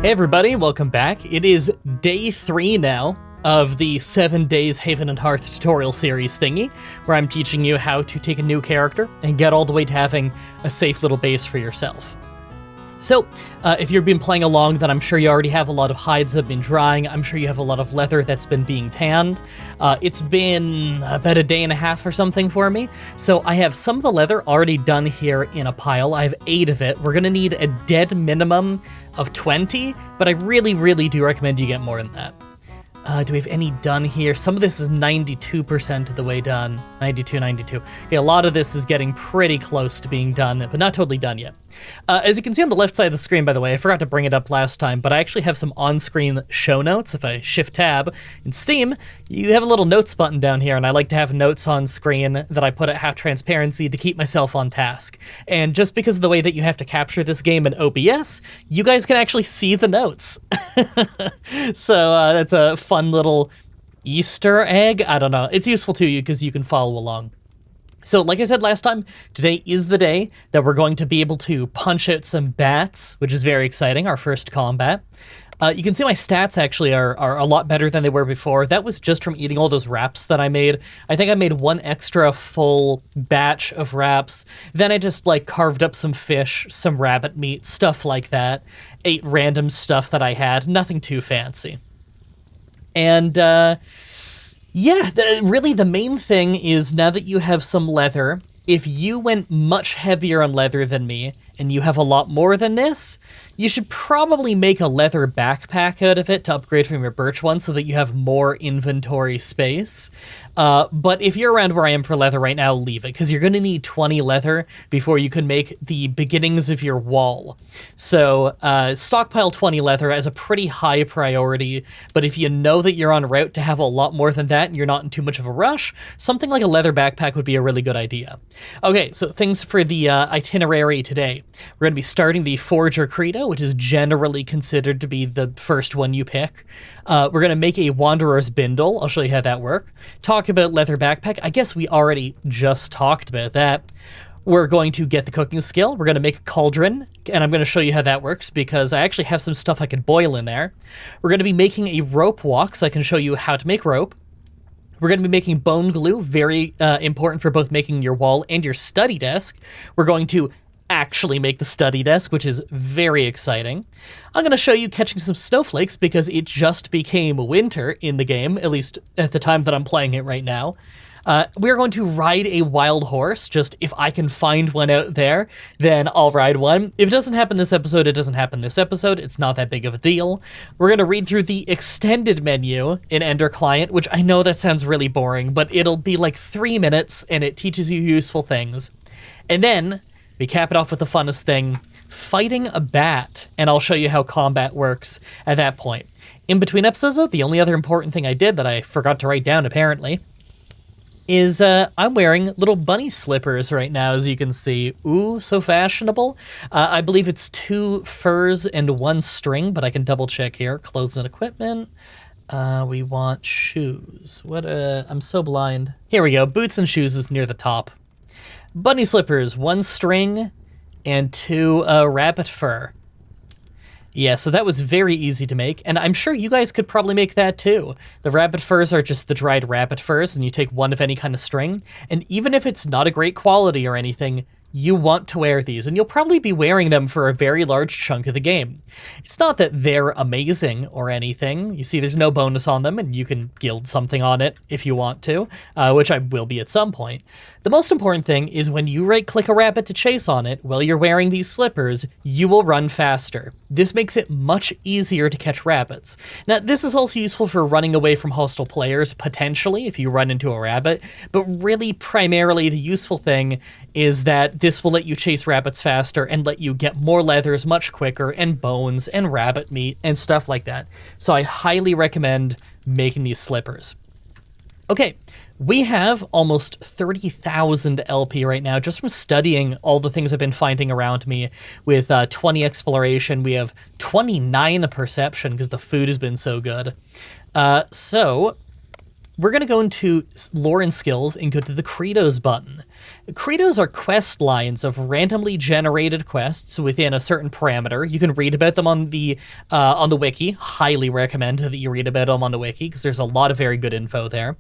Hey everybody, welcome back. It is day 3 now of the 7 Days Haven and Hearth tutorial series thingy, where I'm teaching you how to take a new character and get all the way to having a safe little base for yourself. So, if you've been playing along, then I'm sure you already have a lot of hides that have been drying. I'm sure you have a lot of leather that's been being tanned. It's been about a day and a half or something for me. So I have some of the leather already done here in a pile. I have 8 of it. We're gonna need a dead minimum of 20, but I really do recommend you get more than that. Do we have any done here? Some of this is 92% of the way done. 92. Okay, a lot of this is getting pretty close to being done, but not totally done yet. As you can see on the left side of the screen, by the way, I forgot to bring it up last time, but I actually have some on-screen show notes. If I shift tab in Steam, you have a little notes button down here, and I like to have notes on screen that I put at half transparency to keep myself on task. And just because of the way that you have to capture this game in OBS, you guys can actually see the notes. So that's a fun little Easter egg. I don't know. It's useful to you because you can follow along. So like I said last time, today is the day that we're going to be able to punch out some bats, which is very exciting, our first combat. You can see my stats actually are a lot better than they were before. That was just from eating all those wraps that I made. I think I made 1 extra full batch of wraps. Then I just like carved up some fish, some rabbit meat, stuff like that. Ate random stuff that I had, nothing too fancy. And yeah, really the main thing is now that you have some leather, if you went much heavier on leather than me and you have a lot more than this, you should probably make a leather backpack out of it to upgrade from your birch one so that you have more inventory space. But if you're around where I am for leather right now, leave it, because you're going to need 20 leather before you can make the beginnings of your wall. So stockpile 20 leather as a pretty high priority, but if you know that you're on route to have a lot more than that and you're not in too much of a rush, something like a leather backpack would be a really good idea. Okay, so things for the itinerary today. We're going to be starting the forager credo, which is generally considered to be the first one you pick. We're going to make a wanderer's bindle. I'll show you how that works. Talk about leather backpack. I guess we already just talked about that. We're going to get the cooking skill. We're going to make a cauldron, and I'm going to show you how that works because I actually have some stuff I can boil in there. We're going to be making a rope walk, so I can show you how to make rope. We're going to be making bone glue, very important for both making your wall and your study desk. We're going to actually make the study desk, which is very exciting. I'm going to show you catching some snowflakes because it just became winter in the game, at least at the time that I'm playing it right now. We're going to ride a wild horse. Just if I can find one out there, then I'll ride one. If it doesn't happen this episode, it doesn't happen this episode. It's not that big of a deal. We're going to read through the extended menu in Ender Client, which I know that sounds really boring, but it'll be like 3 minutes and it teaches you useful things. And then we cap it off with the funnest thing, fighting a bat, and I'll show you how combat works at that point. In between episodes, though, the only other important thing I did that I forgot to write down, apparently, is I'm wearing little bunny slippers right now, as you can see. Ooh, so fashionable. I believe it's 2 furs and 1 string, but I can double check here. Clothes and equipment. We want shoes. I'm so blind. Here we go. Boots and shoes is near the top. Bunny slippers, 1 string, and 2 rabbit fur. Yeah, so that was very easy to make, and I'm sure you guys could probably make that too. The rabbit furs are just the dried rabbit furs, and you take 1 of any kind of string, and even if it's not a great quality or anything, you want to wear these, and you'll probably be wearing them for a very large chunk of the game. It's not that they're amazing or anything. You see, there's no bonus on them, and you can guild something on it if you want to, which I will be at some point. The most important thing is when you right-click a rabbit to chase on it while you're wearing these slippers, you will run faster. This makes it much easier to catch rabbits. Now, this is also useful for running away from hostile players, potentially, if you run into a rabbit, but really, primarily, the useful thing is that this will let you chase rabbits faster and let you get more leathers much quicker, and bones, and rabbit meat, and stuff like that. So I highly recommend making these slippers. Okay, we have almost 30,000 LP right now just from studying all the things I've been finding around me. With 20 exploration, we have 29 perception because the food has been so good. So we're going to go into lore and skills and go to the credos button. Credos are quest lines of randomly generated quests within a certain parameter. You can read about them on the wiki. Highly recommend that you read about them on the wiki because there's a lot of very good info there.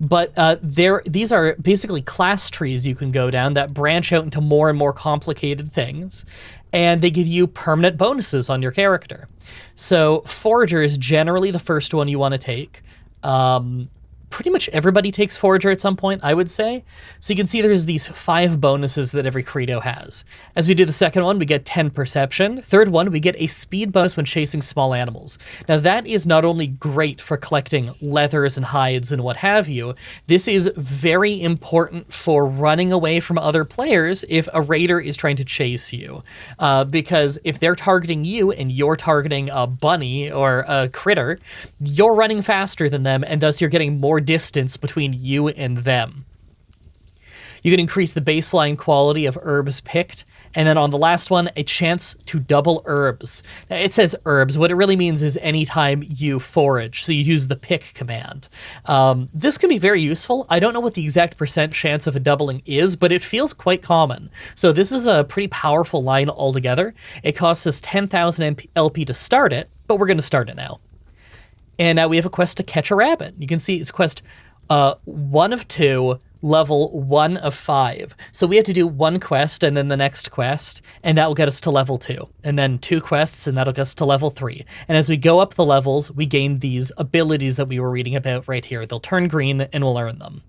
But these are basically class trees you can go down that branch out into more and more complicated things, and they give you permanent bonuses on your character. So forager is generally the first one you want to take. Pretty much everybody takes forager at some point, I would say. So you can see there's these 5 bonuses that every credo has. As we do the second one, we get 10 perception. Third one, we get a speed bonus when chasing small animals. Now that is not only great for collecting leathers and hides and what have you, this is very important for running away from other players if a raider is trying to chase you. Because if they're targeting you and you're targeting a bunny or a critter, you're running faster than them, and thus you're getting more distance between you and them. You can increase the baseline quality of herbs picked, and then on the last one, a chance to double herbs. Now, it says herbs. What it really means is anytime you forage, so you use the pick command. This can be very useful. I don't know what the exact % chance of a doubling is, but it feels quite common. So this is a pretty powerful line altogether. It costs us 10,000 LP to start it, but we're going to start it now. And now we have a quest to catch a rabbit. You can see it's quest 1 of 2, level 1 of 5. So we have to do 1 quest and then the next quest, and that will get us to level 2. And then 2 quests, and that'll get us to level 3. And as we go up the levels, we gain these abilities that we were reading about right here. They'll turn green, and we'll earn them.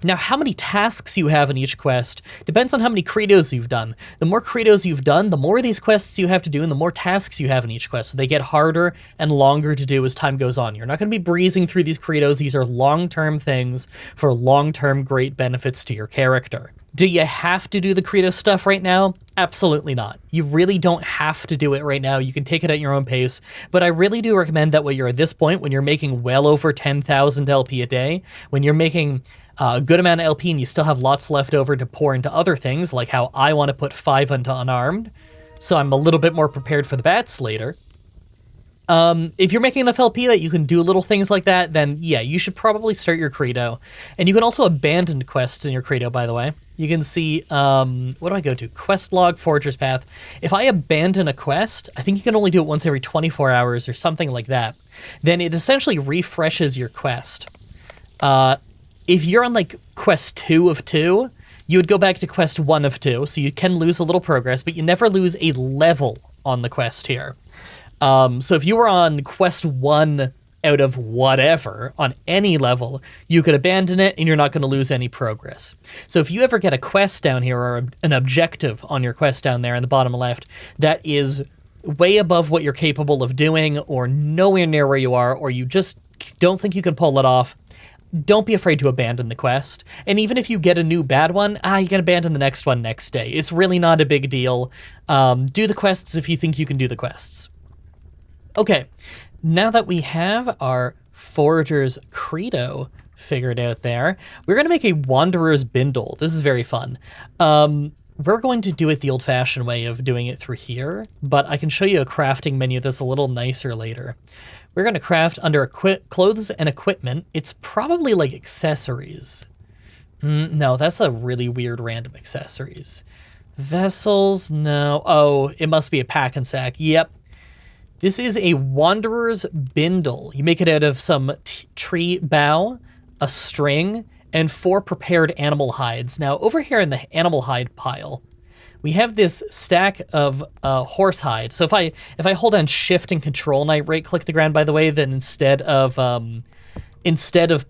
Now, how many tasks you have in each quest depends on how many credos you've done. The more credos you've done, the more of these quests you have to do, and the more tasks you have in each quest. So they get harder and longer to do as time goes on. You're not going to be breezing through these credos. These are long-term things for long-term great benefits to your character. Do you have to do the credo stuff right now? Absolutely not. You really don't have to do it right now. You can take it at your own pace, but I really do recommend that when you're at this point, when you're making well over 10,000 LP a day, when you're making a good amount of LP and you still have lots left over to pour into other things, like how I want to put 5 into unarmed, so I'm a little bit more prepared for the bats later. If you're making enough LP that you can do little things like that, then yeah, you should probably start your credo. And you can also abandon quests in your credo, by the way. You can see, what do I go to? Quest log, Forager's Path. If I abandon a quest, I think you can only do it once every 24 hours or something like that. Then it essentially refreshes your quest. If you're on like quest 2 of 2, you would go back to quest 1 of 2, so you can lose a little progress, but you never lose a level on the quest here. So if you were on quest 1 out of whatever, on any level, you could abandon it and you're not going to lose any progress. So if you ever get a quest down here, or an objective on your quest down there in the bottom left, that is way above what you're capable of doing, or nowhere near where you are, or you just don't think you can pull it off, don't be afraid to abandon the quest. And even if you get a new bad one, you can abandon the next one next day. It's really not a big deal. Do the quests if you think you can do the quests. Okay, now that we have our Forager's Credo figured out there, we're going to make a Wanderer's Bindle. This is very fun. We're going to do it the old-fashioned way of doing it through here, but I can show you a crafting menu that's a little nicer later. We're going to craft under clothes and equipment. It's probably like accessories. No, that's a really weird random accessories. Vessels, no. Oh, it must be a pack and sack. Yep. This is a Wanderer's Bindle. You make it out of some tree bough, a string, and 4 prepared animal hides. Now, over here in the animal hide pile, we have this stack of horse hide. So if I hold down Shift and Control and I right-click the ground, by the way, then instead of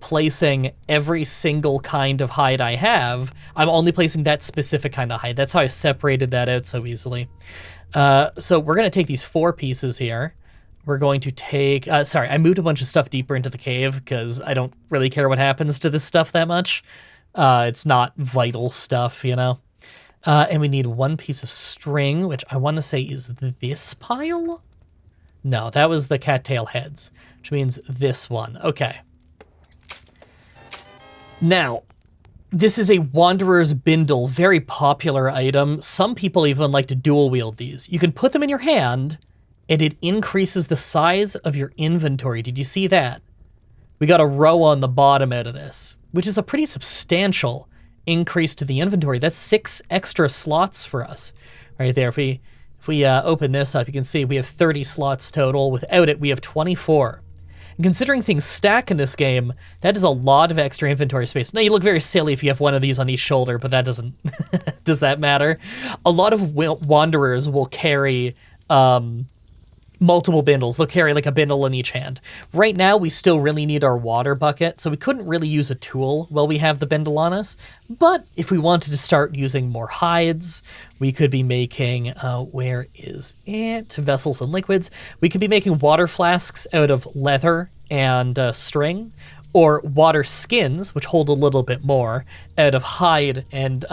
placing every single kind of hide I have, I'm only placing that specific kind of hide. That's how I separated that out so easily. So we're going to take these 4 pieces here. We're going to take... sorry, I moved a bunch of stuff deeper into the cave because I don't really care what happens to this stuff that much. It's not vital stuff, you know? And we need 1 piece of string, which I want to say is this pile? No, that was the cattail heads, which means this one. Okay. Now, this is a Wanderer's Bindle, very popular item. Some people even like to dual wield these. You can put them in your hand, and it increases the size of your inventory. Did you see that? We got a row on the bottom out of this, which is a pretty substantial increase to the inventory. That's 6 extra slots for us right there. If we open this up, you can see we have 30 slots total. Without it, we have 24. And considering things stack in this game, that is a lot of extra inventory space. Now, you look very silly if you have one of these on each shoulder, but that doesn't... does that matter? A lot of wanderers will carry multiple bindles. They'll carry like a bindle in each hand. Right now, we still really need our water bucket, so we couldn't really use a tool while we have the bindle on us. But if we wanted to start using more hides, we could be making, where is it? Vessels and liquids. We could be making water flasks out of leather and string, or water skins, which hold a little bit more, out of hide and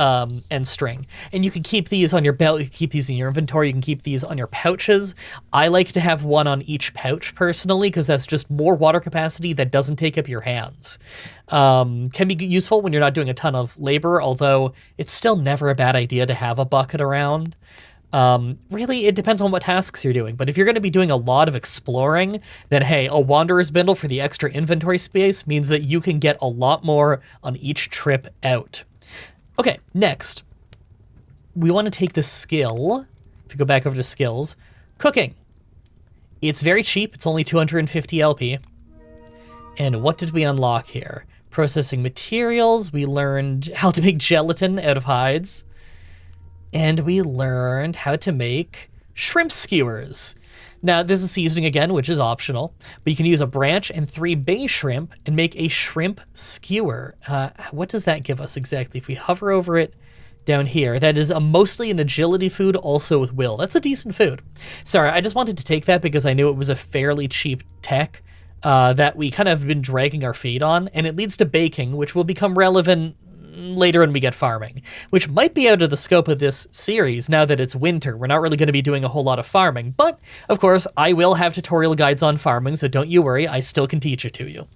string. And you can keep these on your belt, you can keep these in your inventory, you can keep these on your pouches. I like to have one on each pouch, personally, because that's just more water capacity that doesn't take up your hands. Can be useful when you're not doing a ton of labor, although it's still never a bad idea to have a bucket around. Really, it depends on what tasks you're doing, but if you're going to be doing a lot of exploring, then hey, a Wanderer's Bindle for the extra inventory space means that you can get a lot more on each trip out. Okay, next, we want to take the skill, if you go back over to skills, cooking. It's very cheap, it's only 250 LP. And what did we unlock here? Processing materials, we learned how to make gelatin out of hides. And we learned how to make shrimp skewers. Now, this is seasoning again, which is optional, but you can use a branch and 3 bay shrimp and make a shrimp skewer. What does that give us exactly? If we hover over it down here, that is mostly an agility food, also with will. That's a decent food. Sorry, I just wanted to take that because I knew it was a fairly cheap tech that we kind of been dragging our feet on, and it leads to baking, which will become relevant later when we get farming, which might be out of the scope of this series now that it's winter. We're not really going to be doing a whole lot of farming, but of course I will have tutorial guides on farming, so don't you worry, I still can teach it to you.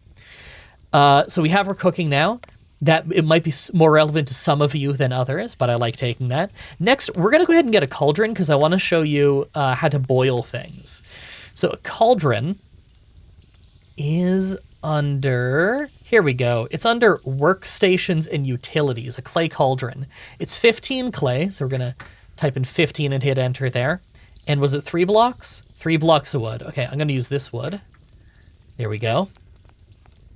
So we have our cooking now. That it might be more relevant to some of you than others, but I like taking that. Next, we're going to go ahead and get a cauldron because I want to show you how to boil things. So a cauldron is under... Here we go. It's under workstations and utilities, a clay cauldron. It's 15 clay, so we're going to type in 15 and hit enter there. And was it 3 blocks? 3 blocks of wood. Okay, I'm going to use this wood. There we go.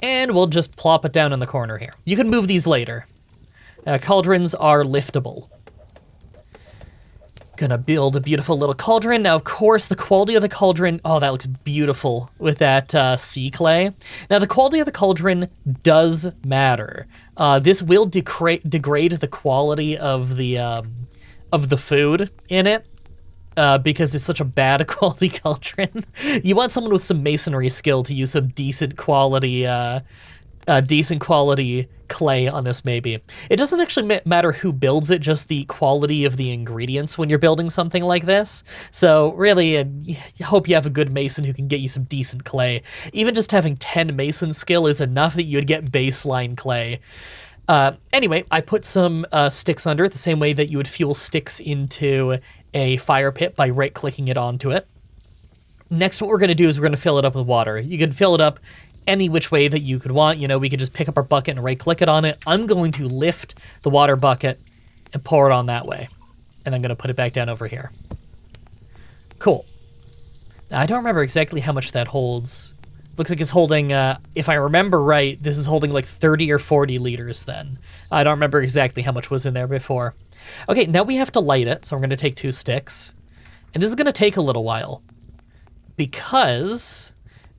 And we'll just plop it down in the corner here. You can move these later. Cauldrons are liftable. Gonna build a beautiful little cauldron. Now, of course, the quality of the cauldron... Oh, that looks beautiful with that sea clay. Now, the quality of the cauldron does matter. This will degrade the quality of the food in it because it's such a bad quality cauldron. You want someone with some masonry skill to use some decent quality clay on this, maybe. It doesn't actually matter who builds it, just the quality of the ingredients when you're building something like this. So really, I hope you have a good mason who can get you some decent clay. Even just having 10 mason skill is enough that you'd get baseline clay. Anyway, I put some sticks under it, the same way that you would fuel sticks into a fire pit by right-clicking it onto it. Next, what we're going to do is we're going to fill it up with water. You can fill it up any which way that you could want. You know, we could just pick up our bucket and right-click it on it. I'm going to lift the water bucket and pour it on that way. And I'm going to put it back down over here. Cool. Now, I don't remember exactly how much that holds. Looks like it's holding, if I remember right, this is holding like 30 or 40 liters then. I don't remember exactly how much was in there before. Okay, now we have to light it, so I'm going to take 2 sticks. And this is going to take a little while. Because...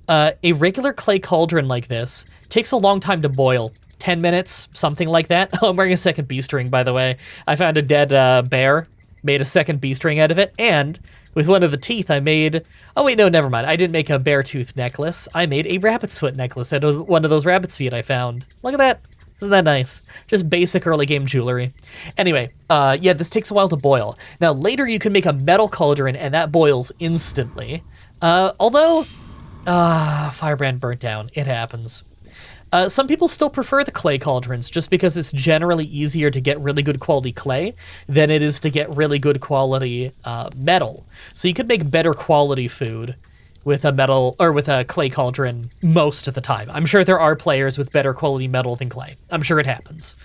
a regular clay cauldron like this takes a long time to boil. 10 minutes, something like that. Oh, I'm wearing a second B-string, by the way. I found a dead bear, made a second B-string out of it, and with one of the teeth I made... Oh wait, no, never mind. I didn't make a bear tooth necklace. I made a rabbit's foot necklace out of one of those rabbit's feet I found. Look at that. Isn't that nice? Just basic early game jewelry. Anyway, yeah, this takes a while to boil. Now, later you can make a metal cauldron, and that boils instantly. Although... firebrand burnt down. It happens. Some people still prefer the clay cauldrons just because it's generally easier to get really good quality clay than it is to get really good quality metal. So you could make better quality food with a metal or with a clay cauldron most of the time. I'm sure there are players with better quality metal than clay. I'm sure it happens.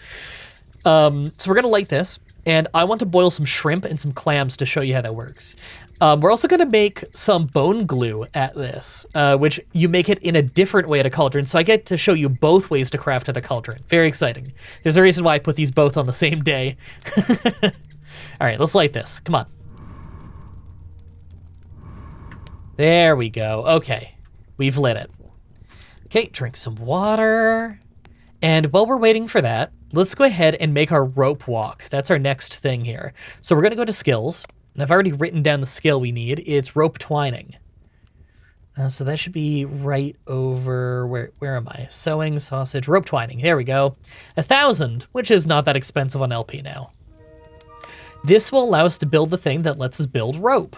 So we're gonna light this, and I want to boil some shrimp and some clams to show you how that works. We're also gonna make some bone glue at this, which you make it in a different way at a cauldron, so I get to show you both ways to craft at a cauldron. Very exciting. There's a reason why I put these both on the same day. All right, let's light this, come on. There we go, okay. We've lit it. Okay, drink some water. And while we're waiting for that, let's go ahead and make our rope walk. That's our next thing here. So we're gonna go to skills, and I've already written down the skill we need. It's rope twining. So that should be right over, where am I? Sewing, sausage, rope twining, there we go. 1,000, which is not that expensive on LP now. This will allow us to build the thing that lets us build rope.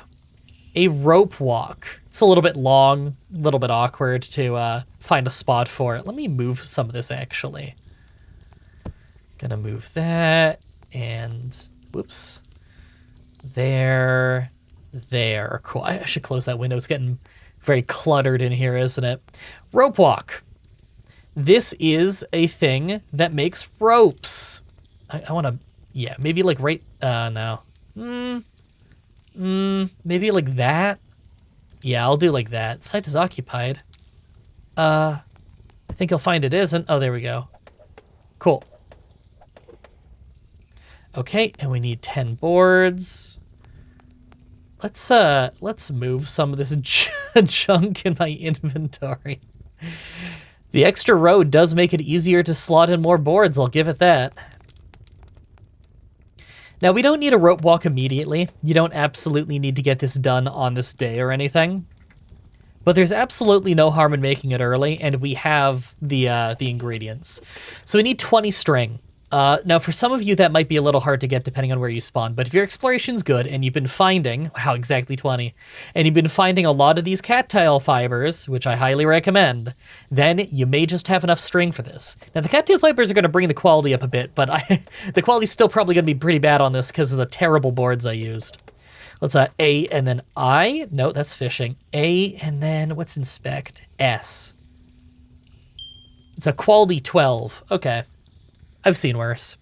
A rope walk. It's a little bit long, a little bit awkward to find a spot for it. Let me move some of this actually. Gonna move that, and whoops. There. Cool, I should close that window. It's getting very cluttered in here, isn't it? Rope walk. This is a thing that makes ropes. I wanna, yeah, maybe like right, no. Maybe like that? Yeah, I'll do like that. Site is occupied. I think you'll find it isn't. Oh, there we go. Cool. Okay, and we need 10 boards. Let's move some of this junk in my inventory. The extra road does make it easier to slot in more boards, I'll give it that. Now, we don't need a rope walk immediately. You don't absolutely need to get this done on this day or anything. But there's absolutely no harm in making it early, and we have the ingredients. So we need 20 string. Now, for some of you, that might be a little hard to get depending on where you spawn, but if your exploration's good and you've been finding, wow, exactly 20, and you've been finding a lot of these cattail fibers, which I highly recommend, then you may just have enough string for this. Now, the cattail fibers are going to bring the quality up a bit, but the quality's still probably going to be pretty bad on this because of the terrible boards I used. Let's A and then I. No, that's fishing. A and then what's inspect? S. It's a quality 12. Okay. I've seen worse.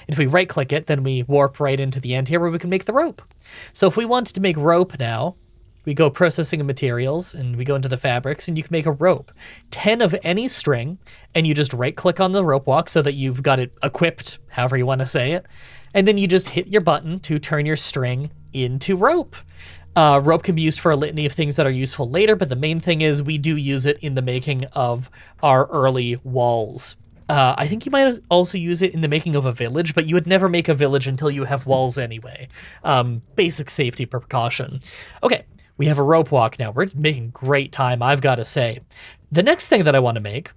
And if we right click it, then we warp right into the end here where we can make the rope. So if we wanted to make rope now, we go processing of materials and we go into the fabrics and you can make a rope. 10 of any string, and you just right click on the rope walk so that you've got it equipped, however you want to say it. And then you just hit your button to turn your string into rope. Rope can be used for a litany of things that are useful later, but the main thing is we do use it in the making of our early walls. I think you might also use it in the making of a village, but you would never make a village until you have walls anyway. Basic safety precaution. Okay, we have a rope walk now. We're making great time, I've got to say. The next thing that I want to make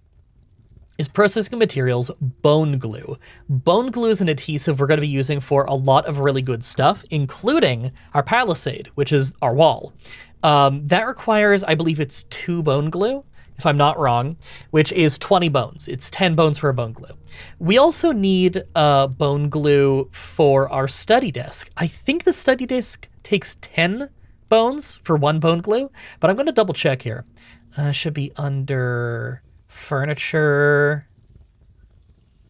is processing materials, bone glue. Bone glue is an adhesive we're going to be using for a lot of really good stuff, including our palisade, which is our wall. That requires, I believe it's 2 bone glue, if I'm not wrong, which is 20 bones. It's 10 bones for a bone glue. We also need bone glue for our study desk. I think the study desk takes 10 bones for 1 bone glue, but I'm going to double check here. Should be under furniture,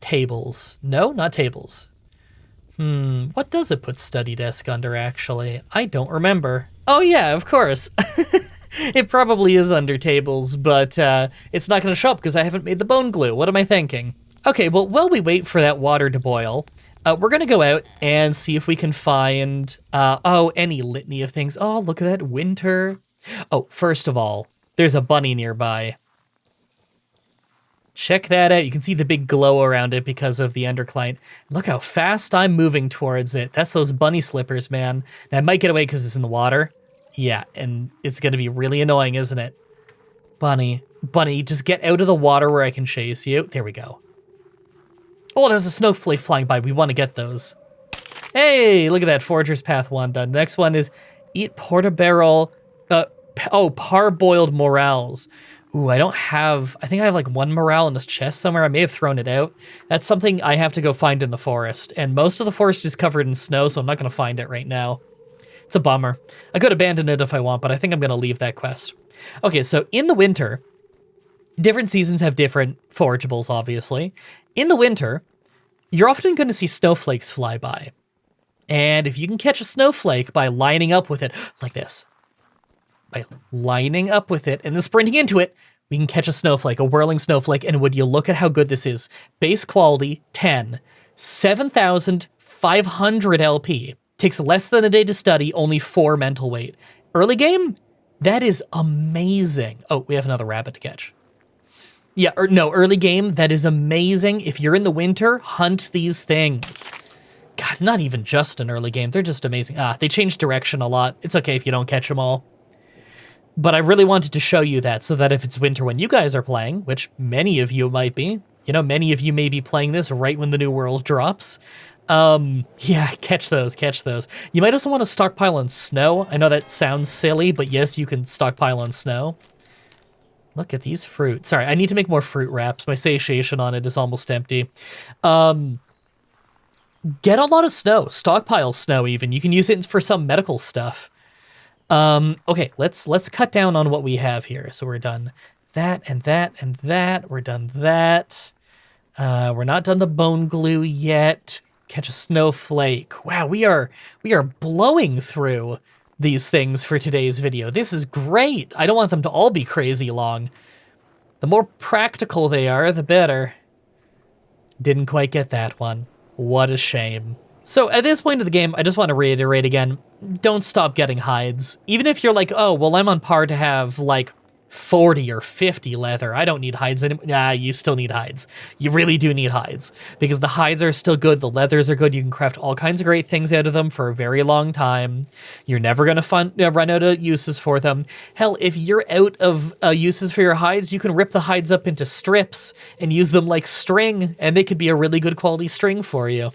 tables. No, not tables. What does it put study desk under, actually? I don't remember. Oh yeah, of course. It probably is under tables, but it's not going to show up because I haven't made the bone glue. What am I thinking? Okay, well, while we wait for that water to boil, we're going to go out and see if we can find, any litany of things. Oh, look at that, winter. Oh, first of all, there's a bunny nearby. Check that out. You can see the big glow around it because of the underclient. Look how fast I'm moving towards it. That's those bunny slippers, man. Now, I might get away because it's in the water. Yeah, and it's going to be really annoying, isn't it? Bunny, just get out of the water where I can chase you. There we go. Oh, there's a snowflake flying by. We want to get those. Hey, look at that. Forager's Path 1 done. Next one is eat portobello, parboiled morels. Ooh, I think I have like 1 morel in this chest somewhere. I may have thrown it out. That's something I have to go find in the forest. And most of the forest is covered in snow, so I'm not going to find it right now. It's a bummer. I could abandon it if I want, but I think I'm going to leave that quest. Okay, so in the winter, different seasons have different forageables, obviously. In the winter, you're often going to see snowflakes fly by. And if you can catch a snowflake by lining up with it, like this, by lining up with it and then sprinting into it, we can catch a snowflake, a whirling snowflake, and would you look at how good this is? Base quality, 10. 7,500 LP. Takes less than a day to study, only 4 mental weight. Early game? That is amazing. Oh, we have another rabbit to catch. Yeah, no, early game, that is amazing. If you're in the winter, hunt these things. God, not even just an early game. They're just amazing. They change direction a lot. It's okay if you don't catch them all. But I really wanted to show you that so that if it's winter when you guys are playing, which many of you might be, you know, many of you may be playing this right when the new world drops. Yeah, catch those. You might also want to stockpile on snow. I know that sounds silly, but yes, you can stockpile on snow. Look at these fruit. Sorry, I need to make more fruit wraps. My satiation on it is almost empty. Get a lot of snow. Stockpile snow even. You can use it for some medical stuff. Okay, let's cut down on what we have here. So we're done that and that and that. We're done that. We're not done the bone glue yet. Catch a snowflake. Wow, we are blowing through these things for today's video. This is great. I don't want them to all be crazy long. The more practical they are, the better. Didn't quite get that one. What a shame. So at this point of the game, I just want to reiterate again, don't stop getting hides. Even if you're like, oh, well, I'm on par to have like 40 or 50 leather. I don't need hides anymore. Nah, you still need hides. You really do need hides because the hides are still good. The leathers are good. You can craft all kinds of great things out of them for a very long time. You're never going to run out of uses for them. Hell, if you're out of uses for your hides, you can rip the hides up into strips and use them like string, and they could be a really good quality string for you.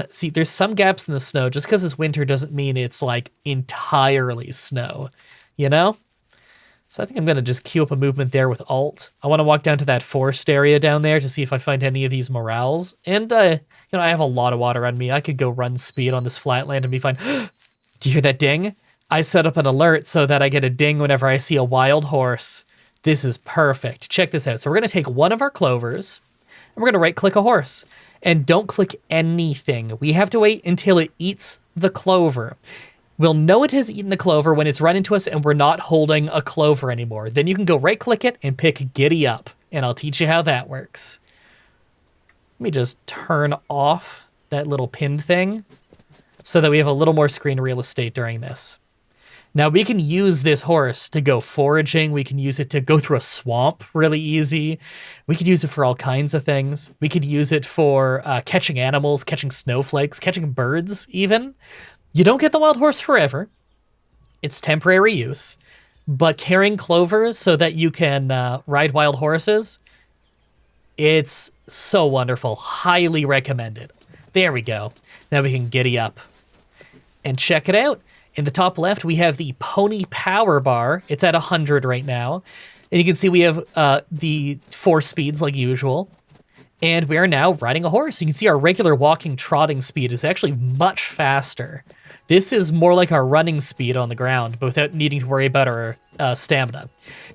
See, there's some gaps in the snow. Just because it's winter doesn't mean it's like entirely snow, you know? So I think I'm going to just queue up a movement there with Alt. I want to walk down to that forest area down there to see if I find any of these morels. And, you know, I have a lot of water on me. I could go run speed on this flatland and be fine. Do you hear that ding? I set up an alert so that I get a ding whenever I see a wild horse. This is perfect. Check this out. So we're going to take one of our clovers and we're going to right-click a horse. And don't click anything. We have to wait until it eats the clover. We'll know it has eaten the clover when it's run into us and we're not holding a clover anymore. Then you can go right-click it and pick Giddy Up, and I'll teach you how that works. Let me just turn off that little pinned thing so that we have a little more screen real estate during this. Now, we can use this horse to go foraging. We can use it to go through a swamp really easy. We could use it for all kinds of things. We could use it for catching animals, catching snowflakes, catching birds even. You don't get the wild horse forever. It's temporary use. But carrying clovers so that you can ride wild horses, it's so wonderful. Highly recommended. There we go. Now we can giddy up. And check it out. In the top left, we have the pony power bar. It's at 100 right now. And you can see we have the 4 speeds like usual. And we are now riding a horse. You can see our regular walking, trotting speed is actually much faster. This is more like our running speed on the ground, but without needing to worry about our stamina.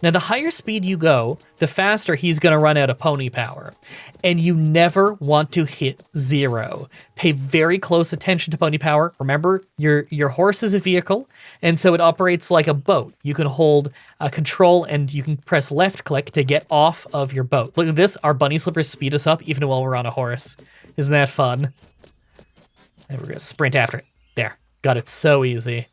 Now, the higher speed you go, the faster he's going to run out of pony power. And you never want to hit 0. Pay very close attention to pony power. Remember, your horse is a vehicle, and so it operates like a boat. You can hold control and you can press left click to get off of your boat. Look at this. Our bunny slippers speed us up even while we're on a horse. Isn't that fun? And we're going to sprint after it. There. Got it so easy.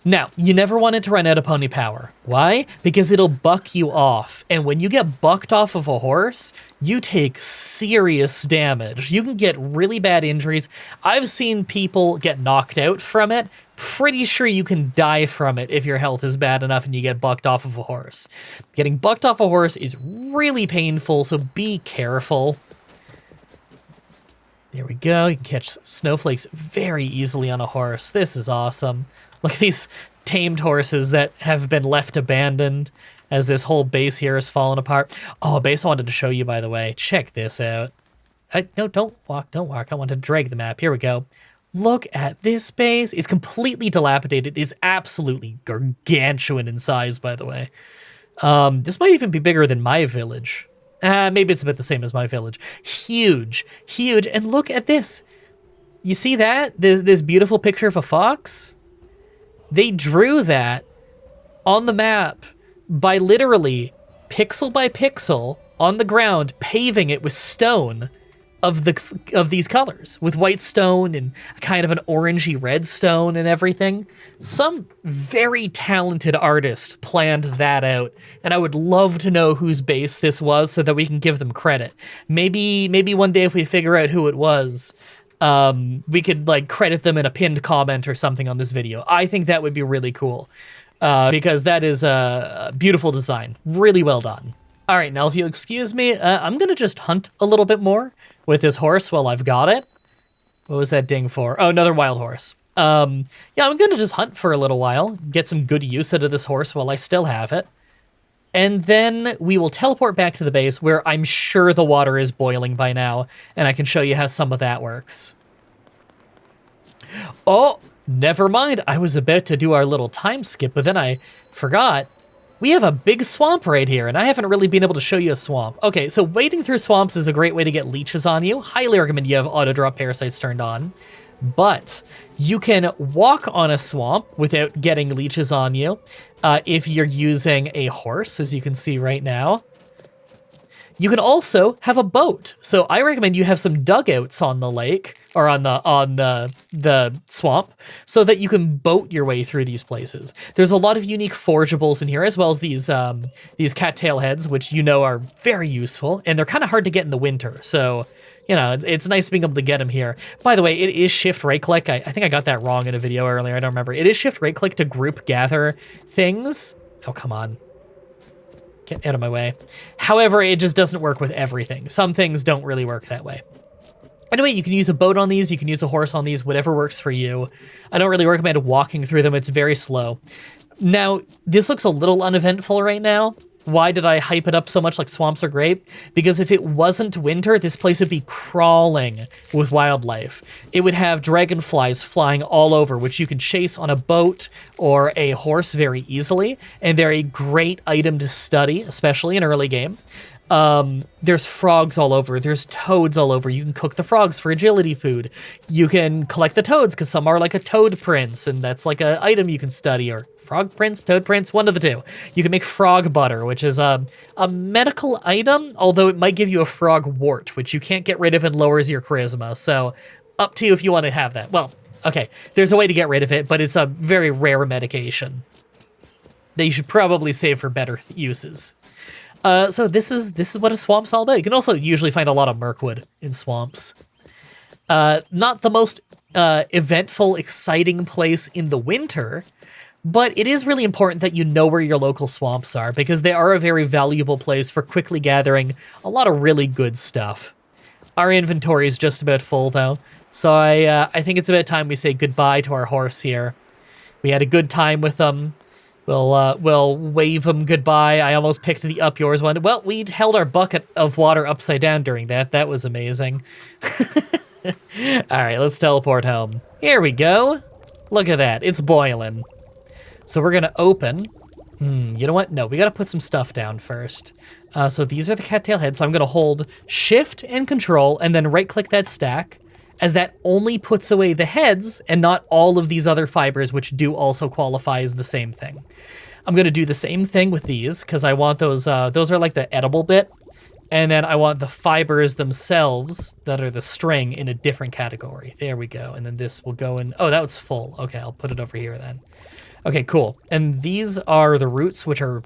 Now, you never want it to run out of pony power. Why? Because it'll buck you off. And when you get bucked off of a horse, you take serious damage. You can get really bad injuries. I've seen people get knocked out from it. Pretty sure you can die from it if your health is bad enough and you get bucked off of a horse. Getting bucked off a horse is really painful, so be careful. There we go. You can catch snowflakes very easily on a horse. This is awesome. Look at these tamed horses that have been left abandoned as this whole base here has fallen apart. Oh, a base I wanted to show you, by the way. Check this out. No, don't walk. I want to drag the map. Here we go. Look at this base. It's completely dilapidated. It is absolutely gargantuan in size, by the way. This might even be bigger than my village. Maybe it's about the same as my village. Huge, huge. And look at this. You see that? This beautiful picture of a fox? They drew that on the map by literally pixel by pixel on the ground, paving it with stone of these colors, with white stone and kind of an orangey red stone and everything. Some very talented artist planned that out, and I would love to know whose base this was so that we can give them credit. Maybe one day if we figure out who it was, we could like credit them in a pinned comment or something on this video. I think that would be really cool, because that is a beautiful design. Really well done. All right, now if you'll excuse me, I'm gonna just hunt a little bit more with this horse while I've got it. What was that ding for? Oh, another wild horse. Yeah, I'm gonna just hunt for a little while, get some good use out of this horse while I still have it. And then we will teleport back to the base where I'm sure the water is boiling by now, and I can show you how some of that works. Oh, never mind. I was about to do our little time skip, but then I forgot. We have a big swamp right here, and I haven't really been able to show you a swamp. Okay, so wading through swamps is a great way to get leeches on you. Highly recommend you have auto-drop parasites turned on. But you can walk on a swamp without getting leeches on you if you're using a horse, as you can see right now. You can also have a boat. So I recommend you have some dugouts on the lake or on the swamp so that you can boat your way through these places. There's a lot of unique forageables in here, as well as these cattail heads, which you know are very useful, and they're kind of hard to get in the winter. So, you know, it's nice being able to get them here. By the way, it is shift right click. I think I got that wrong in a video earlier. I don't remember. It is shift right click to group gather things. Oh, come on. Get out of my way. However, it just doesn't work with everything. Some things don't really work that way. Anyway, you can use a boat on these, you can use a horse on these, whatever works for you. I don't really recommend walking through them, it's very slow. Now, this looks a little uneventful right now. Why did I hype it up so much like swamps are great? Because if it wasn't winter, this place would be crawling with wildlife. It would have dragonflies flying all over, which you can chase on a boat or a horse very easily, and they're a great item to study, especially in early game. There's frogs all over, there's toads all over. You can cook the frogs for agility food. You can collect the toads, because some are like a toad prince, and that's like an item you can study, or frog prince, toad prince, one of the two. You can make frog butter, which is a medical item, although it might give you a frog wart, which you can't get rid of and lowers your charisma, so up to you if you want to have that. Well, okay, there's a way to get rid of it, but it's a very rare medication that you should probably save for better uses. So this is what a swamp's all about. You can also usually find a lot of mirkwood in swamps. Not the most eventful, exciting place in the winter, but it is really important that you know where your local swamps are, because they are a very valuable place for quickly gathering a lot of really good stuff. Our inventory is just about full, though, so I think it's about time we say goodbye to our horse here. We had a good time with them. We'll wave them goodbye. I almost picked the up yours one. Well, we held our bucket of water upside down during that. That was amazing. All right, let's teleport home. Here we go. Look at that. It's boiling. So we're going to open. You know what? No, we got to put some stuff down first. So these are the cattail heads. So I'm going to hold Shift and Control and then right-click that stack, as that only puts away the heads and not all of these other fibers, which do also qualify as the same thing. I'm going to do the same thing with these, because I want those are like the edible bit, and then I want the fibers themselves that are the string in a different category. There we go, and then this will go in, oh, that was full. Okay, I'll put it over here then. Okay, cool. And these are the roots, which are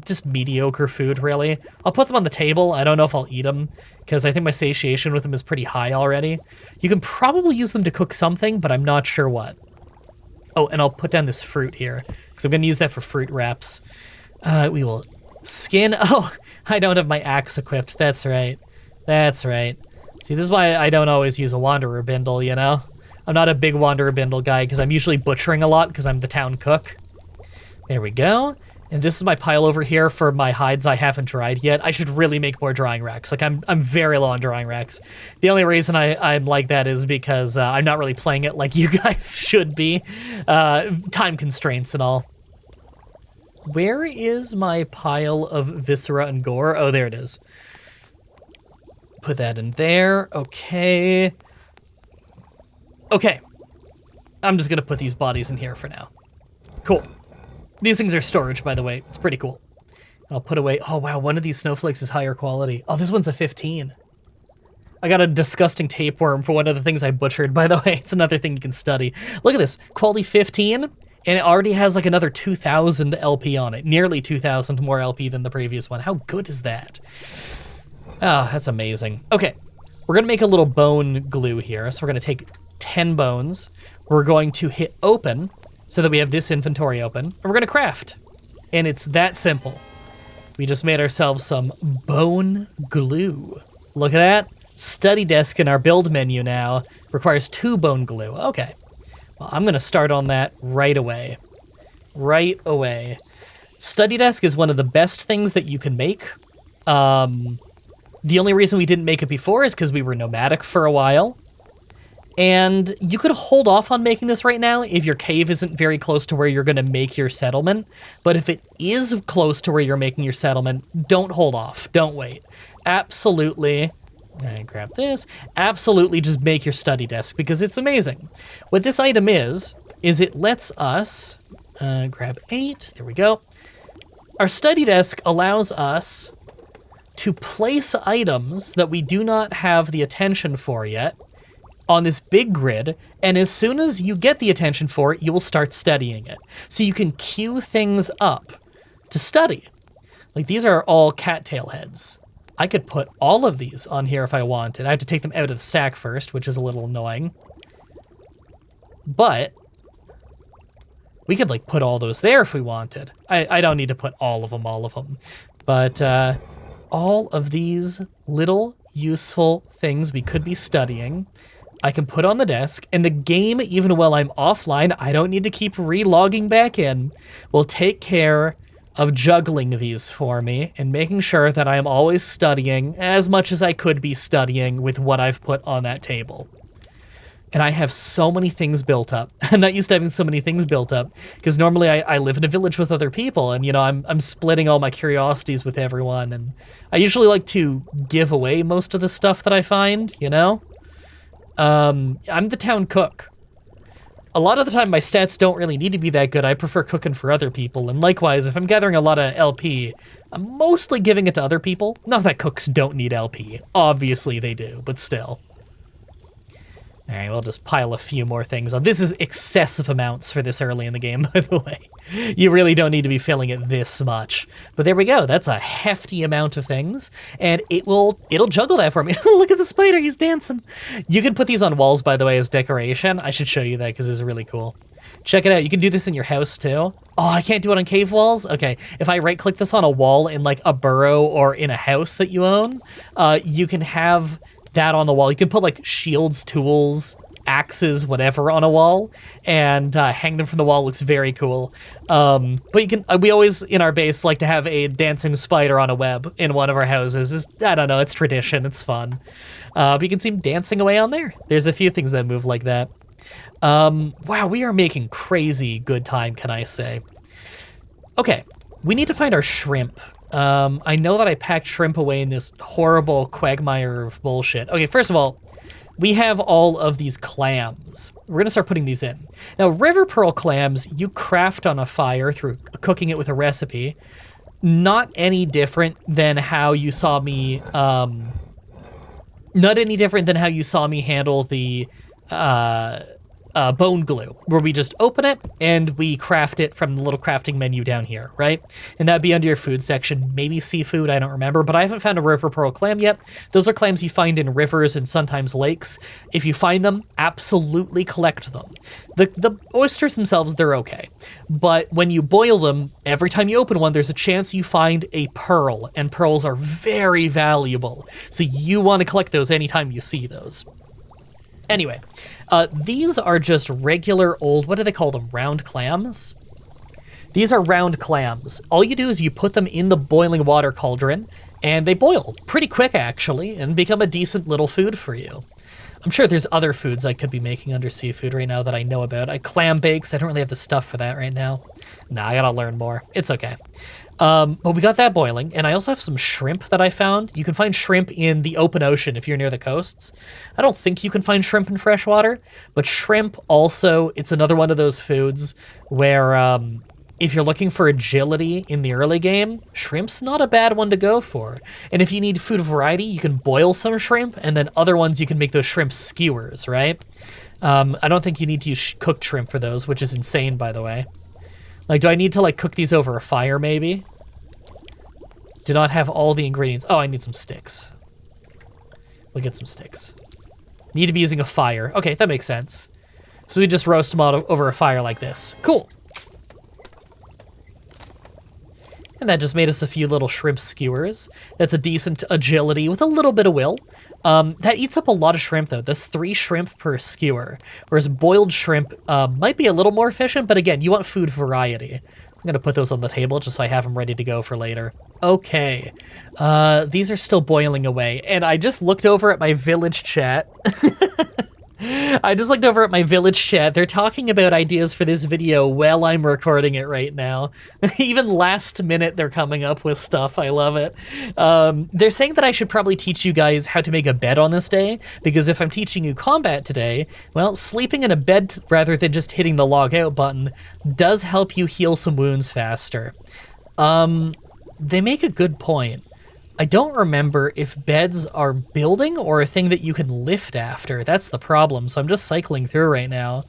just mediocre food, really. I'll put them on the table. I don't know if I'll eat them, because I think my satiation with them is pretty high already. You can probably use them to cook something, but I'm not sure what. Oh, and I'll put down this fruit here, because I'm going to use that for fruit wraps. We will skin. Oh, I don't have my axe equipped. That's right. That's right. See, this is why I don't always use a wanderer bindle, you know? I'm not a big wanderer bindle guy because I'm usually butchering a lot because I'm the town cook. There we go. And this is my pile over here for my hides I haven't dried yet. I should really make more drying racks. Like, I'm very low on drying racks. The only reason I'm like that is because I'm not really playing it like you guys should be. Time constraints and all. Where is my pile of viscera and gore? Oh, there it is. put that in there. Okay. Okay. I'm just gonna put these bodies in here for now. Cool. These things are storage, by the way. It's pretty cool. I'll put away, oh wow, one of these snowflakes is higher quality. Oh, this one's a 15. I got a disgusting tapeworm for one of the things I butchered, by the way. It's another thing you can study. Look at this, quality 15, and it already has like another 2,000 LP on it. Nearly 2,000 more LP than the previous one. How good is that? Oh, that's amazing. Okay, we're gonna make a little bone glue here. So we're gonna take 10 bones. We're going to hit open so that we have this inventory open, and we're gonna craft. And it's that simple. We just made ourselves some bone glue. Look at that. Study desk in our build menu now requires 2 bone glue. Okay. Well, I'm gonna start on that right away. Right away. Study desk is one of the best things that you can make. The only reason we didn't make it before is because we were nomadic for a while. And you could hold off on making this right now if your cave isn't very close to where you're going to make your settlement. But if it is close to where you're making your settlement, don't hold off. Don't wait. Absolutely. Grab this. Absolutely just make your study desk because it's amazing. What this item is it lets us grab 8. There we go. Our study desk allows us to place items that we do not have the attention for yet on this big grid, and as soon as you get the attention for it, you will start studying it. So you can queue things up to study. Like these are all cattail heads. I could put all of these on here if I wanted. I have to take them out of the stack first, which is a little annoying. But we could like put all those there if we wanted. I don't need to put all of them. But all of these little useful things we could be studying, I can put on the desk, and the game, even while I'm offline, I don't need to keep re-logging back in, will take care of juggling these for me and making sure that I am always studying as much as I could be studying with what I've put on that table. And I have so many things built up. I'm not used to having so many things built up because normally I live in a village with other people, and you know I'm splitting all my curiosities with everyone, and I usually like to give away most of the stuff that I find, you know? I'm the town cook. A lot of the time my stats don't really need to be that good. I prefer cooking for other people, and likewise, if I'm gathering a lot of LP, I'm mostly giving it to other people. Not that cooks don't need LP. Obviously they do, but still. All right, we'll just pile a few more things on. This is excessive amounts for this early in the game, by the way. You really don't need to be filling it this much. But there we go. That's a hefty amount of things, and it'll juggle that for me. Look at the spider, he's dancing. You can put these on walls, by the way, as decoration. I should show you that because it's really cool. Check it out. You can do this in your house too. Oh, I can't do it on cave walls? Okay, if I right-click this on a wall in like a burrow or in a house that you own, you can have that on the wall. You can put like shields, tools, axes, whatever on a wall, and hang them from the wall. Looks very cool. But you can. We always in our base like to have a dancing spider on a web in one of our houses. I don't know. It's tradition. It's fun. But you can see him dancing away on there. There's a few things that move like that. Wow, we are making crazy good time, can I say? Okay, we need to find our shrimp. I know that I packed shrimp away in this horrible quagmire of bullshit. Okay, first of all, we have all of these clams. We're gonna start putting these in. Now, river pearl clams, you craft on a fire through cooking it with a recipe. Not any different than how you saw me, handle the, bone glue, where we just open it and we craft it from the little crafting menu down here, right? And that'd be under your food section, maybe seafood, I don't remember, but I haven't found a river pearl clam yet. Those are clams you find in rivers and sometimes lakes. If you find them, absolutely collect them. The oysters themselves, they're okay. But when you boil them, every time you open one, there's a chance you find a pearl, and pearls are very valuable. So you want to collect those anytime you see those. Anyway, these are just regular old, what do they call them, round clams? These are round clams. All you do is you put them in the boiling water cauldron, and they boil pretty quick, actually, and become a decent little food for you. I'm sure there's other foods I could be making under seafood right now that I know about. Clam bakes, I don't really have the stuff for that right now. Nah, I gotta learn more. It's okay. But we got that boiling, and I also have some shrimp that I found. You can find shrimp in the open ocean if you're near the coasts. I don't think you can find shrimp in freshwater, but shrimp also, it's another one of those foods where if you're looking for agility in the early game, shrimp's not a bad one to go for. And if you need food variety, you can boil some shrimp, and then other ones you can make those shrimp skewers, right? I don't think you need to use cooked shrimp for those, which is insane, by the way. Like, do I need to, like, cook these over a fire, maybe? Do not have all the ingredients. Oh, I need some sticks. We'll get some sticks. Need to be using a fire. Okay, that makes sense. So we just roast them all over a fire like this. Cool. And that just made us a few little shrimp skewers. That's a decent agility with a little bit of will. That eats up a lot of shrimp, though. That's 3 shrimp per skewer, whereas boiled shrimp might be a little more efficient, but again, you want food variety. I'm going to put those on the table just so I have them ready to go for later. Okay. These are still boiling away, and I just looked over at my village chat. They're talking about ideas for this video while I'm recording it right now. Even last minute, they're coming up with stuff. I love it. They're saying that I should probably teach you guys how to make a bed on this day, because if I'm teaching you combat today, well, sleeping in a bed rather than just hitting the log out button does help you heal some wounds faster. They make a good point. I don't remember if beds are building or a thing that you can lift after. That's the problem. So I'm just cycling through right now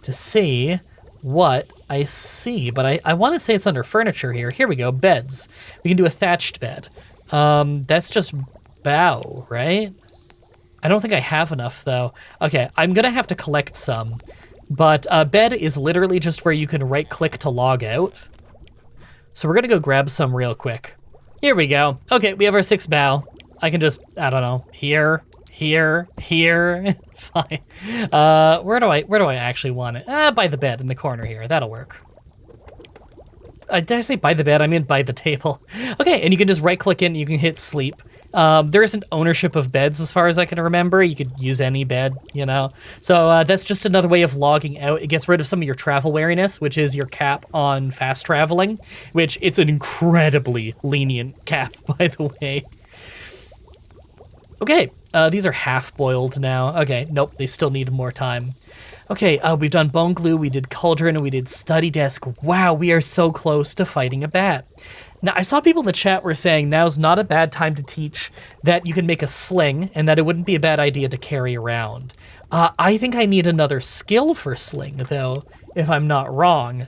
to see what I see. But I want to say it's under furniture here. Here we go, beds. We can do a thatched bed. That's just bough, right? I don't think I have enough, though. Okay, I'm going to have to collect some. But bed is literally just where you can right-click to log out. So we're going to go grab some real quick. Here we go. Okay, we have our 6 bough. I can just, I don't know, here. Fine. Where do I actually want it? By the bed in the corner here. That'll work. Did I say by the bed? I mean by the table. Okay, and you can just right-click in and you can hit sleep. There isn't ownership of beds as far as I can remember. You could use any bed, you know? So that's just another way of logging out. It gets rid of some of your travel wariness, which is your cap on fast traveling, which it's an incredibly lenient cap, by the way. Okay, these are half-boiled now. Okay, nope, they still need more time. Okay, we've done bone glue, we did cauldron, and we did study desk. Wow, we are so close to fighting a bat. Now, I saw people in the chat were saying now's not a bad time to teach that you can make a sling and that it wouldn't be a bad idea to carry around. I think I need another skill for sling, though, if I'm not wrong.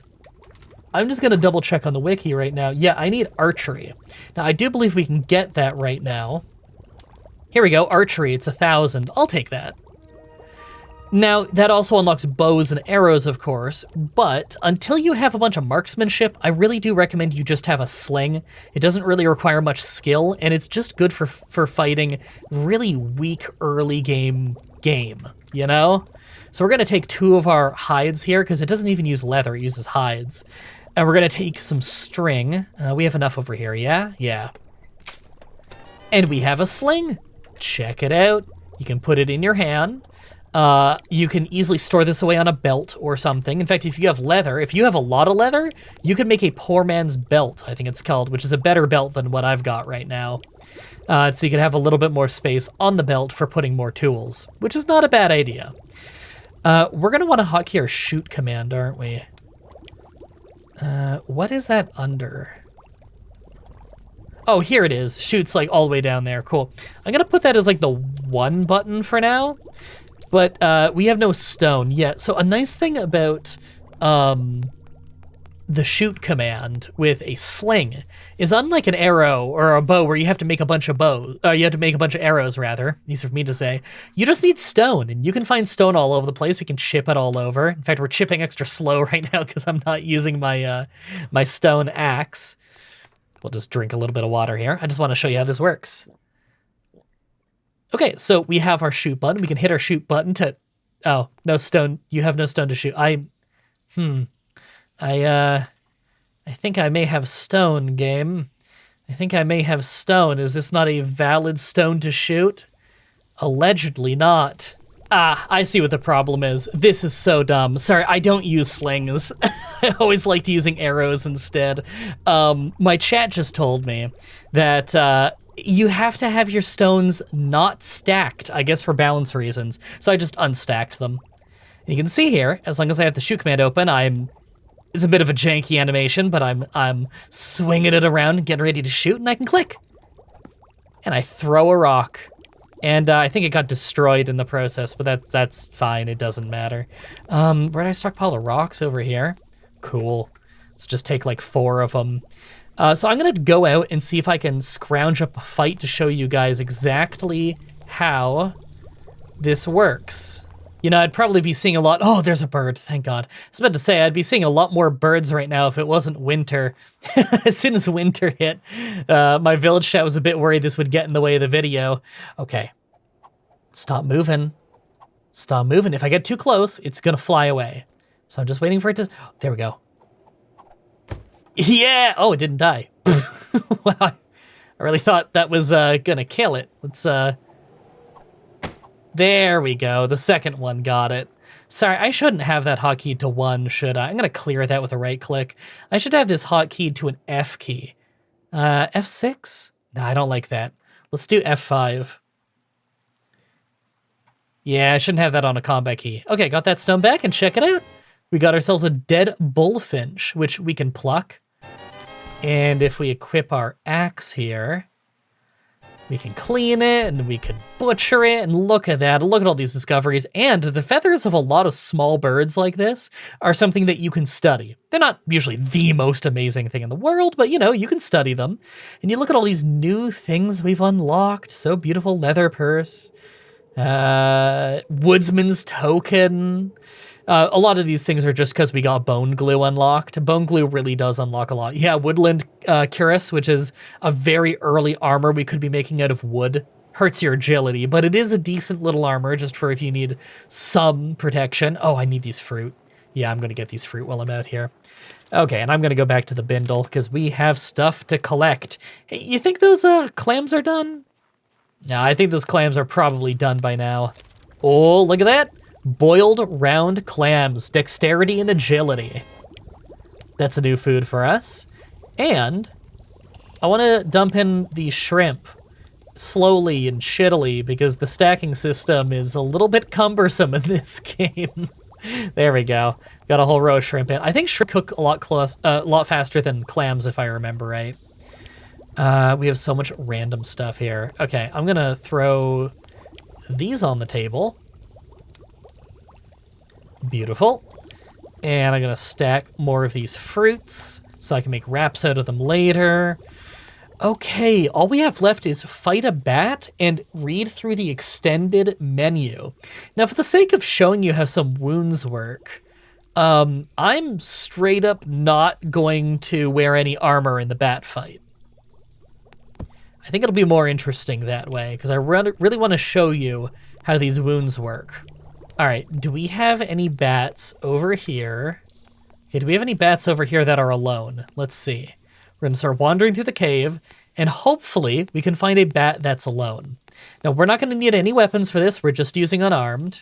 I'm just going to double check on the wiki right now. Yeah, I need archery. Now, I do believe we can get that right now. Here we go, archery, it's 1,000. I'll take that. Now, that also unlocks bows and arrows, of course, but until you have a bunch of marksmanship, I really do recommend you just have a sling. It doesn't really require much skill, and it's just good for fighting really weak early game, you know? So we're going to take 2 of our hides here, because it doesn't even use leather, it uses hides. And we're going to take some string. We have enough over here, yeah? Yeah. And we have a sling. Check it out. You can put it in your hand. You can easily store this away on a belt or something. In fact, if you have leather, if you have a lot of leather, you can make a poor man's belt, I think it's called, which is a better belt than what I've got right now. So you can have a little bit more space on the belt for putting more tools, which is not a bad idea. We're going to want to hotkey our shoot command, aren't we? What is that under? Oh, here it is. Shoot's like all the way down there. Cool. I'm going to put that as like the 1 button for now. But we have no stone yet. So a nice thing about the shoot command with a sling is unlike an arrow or a bow where you have to make a bunch of arrows rather, easy for me to say. You just need stone, and you can find stone all over the place. We can chip it all over. In fact, we're chipping extra slow right now because I'm not using my my stone axe. We'll just drink a little bit of water here. I just want to show you how this works. Okay, so we have our shoot button. We can hit our shoot button to... Oh, no stone. You have no stone to shoot. I think I may have stone, game. I think I may have stone. Is this not a valid stone to shoot? Allegedly not. Ah, I see what the problem is. This is so dumb. Sorry, I don't use slings. I always liked using arrows instead. My chat just told me that you have to have your stones not stacked, I guess for balance reasons. So I just unstacked them. And you can see here, as long as I have the shoot command open, it's a bit of a janky animation, but I'm swinging it around and getting ready to shoot, and I can click. And I throw a rock. And I think it got destroyed in the process, but that's fine, it doesn't matter. Where did I stockpile the rocks? Over here? Cool. Let's just take like 4 of them. So I'm gonna go out and see if I can scrounge up a fight to show you guys exactly how this works. You know, I'd probably be seeing a lot, oh, there's a bird, thank God. I was about to say, I'd be seeing a lot more birds right now if it wasn't winter. As soon as winter hit, my village chat was a bit worried this would get in the way of the video. Okay, stop moving. Stop moving. If I get too close, it's gonna fly away. So I'm just waiting for it to, there we go. Yeah, oh, it didn't die. Wow, I really thought that was gonna kill it. Let's, there we go, the second one got it. Sorry, I shouldn't have that hotkey to 1, should I? I'm gonna clear that with a right click. I should have this hotkey to an F key. F6? No, I don't like that. Let's do F5. Yeah, I shouldn't have that on a combat key. Okay, got that stone back, and check it out. We got ourselves a dead bullfinch, which we can pluck. And if we equip our axe here, we can clean it, and we can butcher it, and look at that. Look at all these discoveries. And the feathers of a lot of small birds like this are something that you can study. They're not usually the most amazing thing in the world, but you know, you can study them. And you look at all these new things we've unlocked. So beautiful, leather purse, woodsman's token. A lot of these things are just because we got bone glue unlocked. Bone glue really does unlock a lot. Yeah, woodland cuirass, which is a very early armor we could be making out of wood. Hurts your agility, but it is a decent little armor just for if you need some protection. Oh, I need these fruit. Yeah, I'm gonna get these fruit while I'm out here. Okay, and I'm gonna go back to the bindle because we have stuff to collect. Hey, you think those clams are done? No, I think those clams are probably done by now. Oh, look at that. Boiled round clams, dexterity and agility. That's a new food for us. And I want to dump in the shrimp slowly and shittily because the stacking system is a little bit cumbersome in this game. There we go. Got a whole row of shrimp in. I think shrimp cook a lot faster than clams if I remember right. We have so much random stuff here. Okay, I'm gonna throw these on the table. Beautiful. And I'm gonna stack more of these fruits so I can make wraps out of them later. Okay, all we have left is fight a bat and read through the extended menu. Now, for the sake of showing you how some wounds work, I'm straight up not going to wear any armor in the bat fight. I think it'll be more interesting that way because I really want to show you how these wounds work. All right, do we have any bats over here? Okay, do we have any bats over here that are alone? Let's see. We're gonna start wandering through the cave, and hopefully we can find a bat that's alone. Now, we're not gonna need any weapons for this, we're just using unarmed.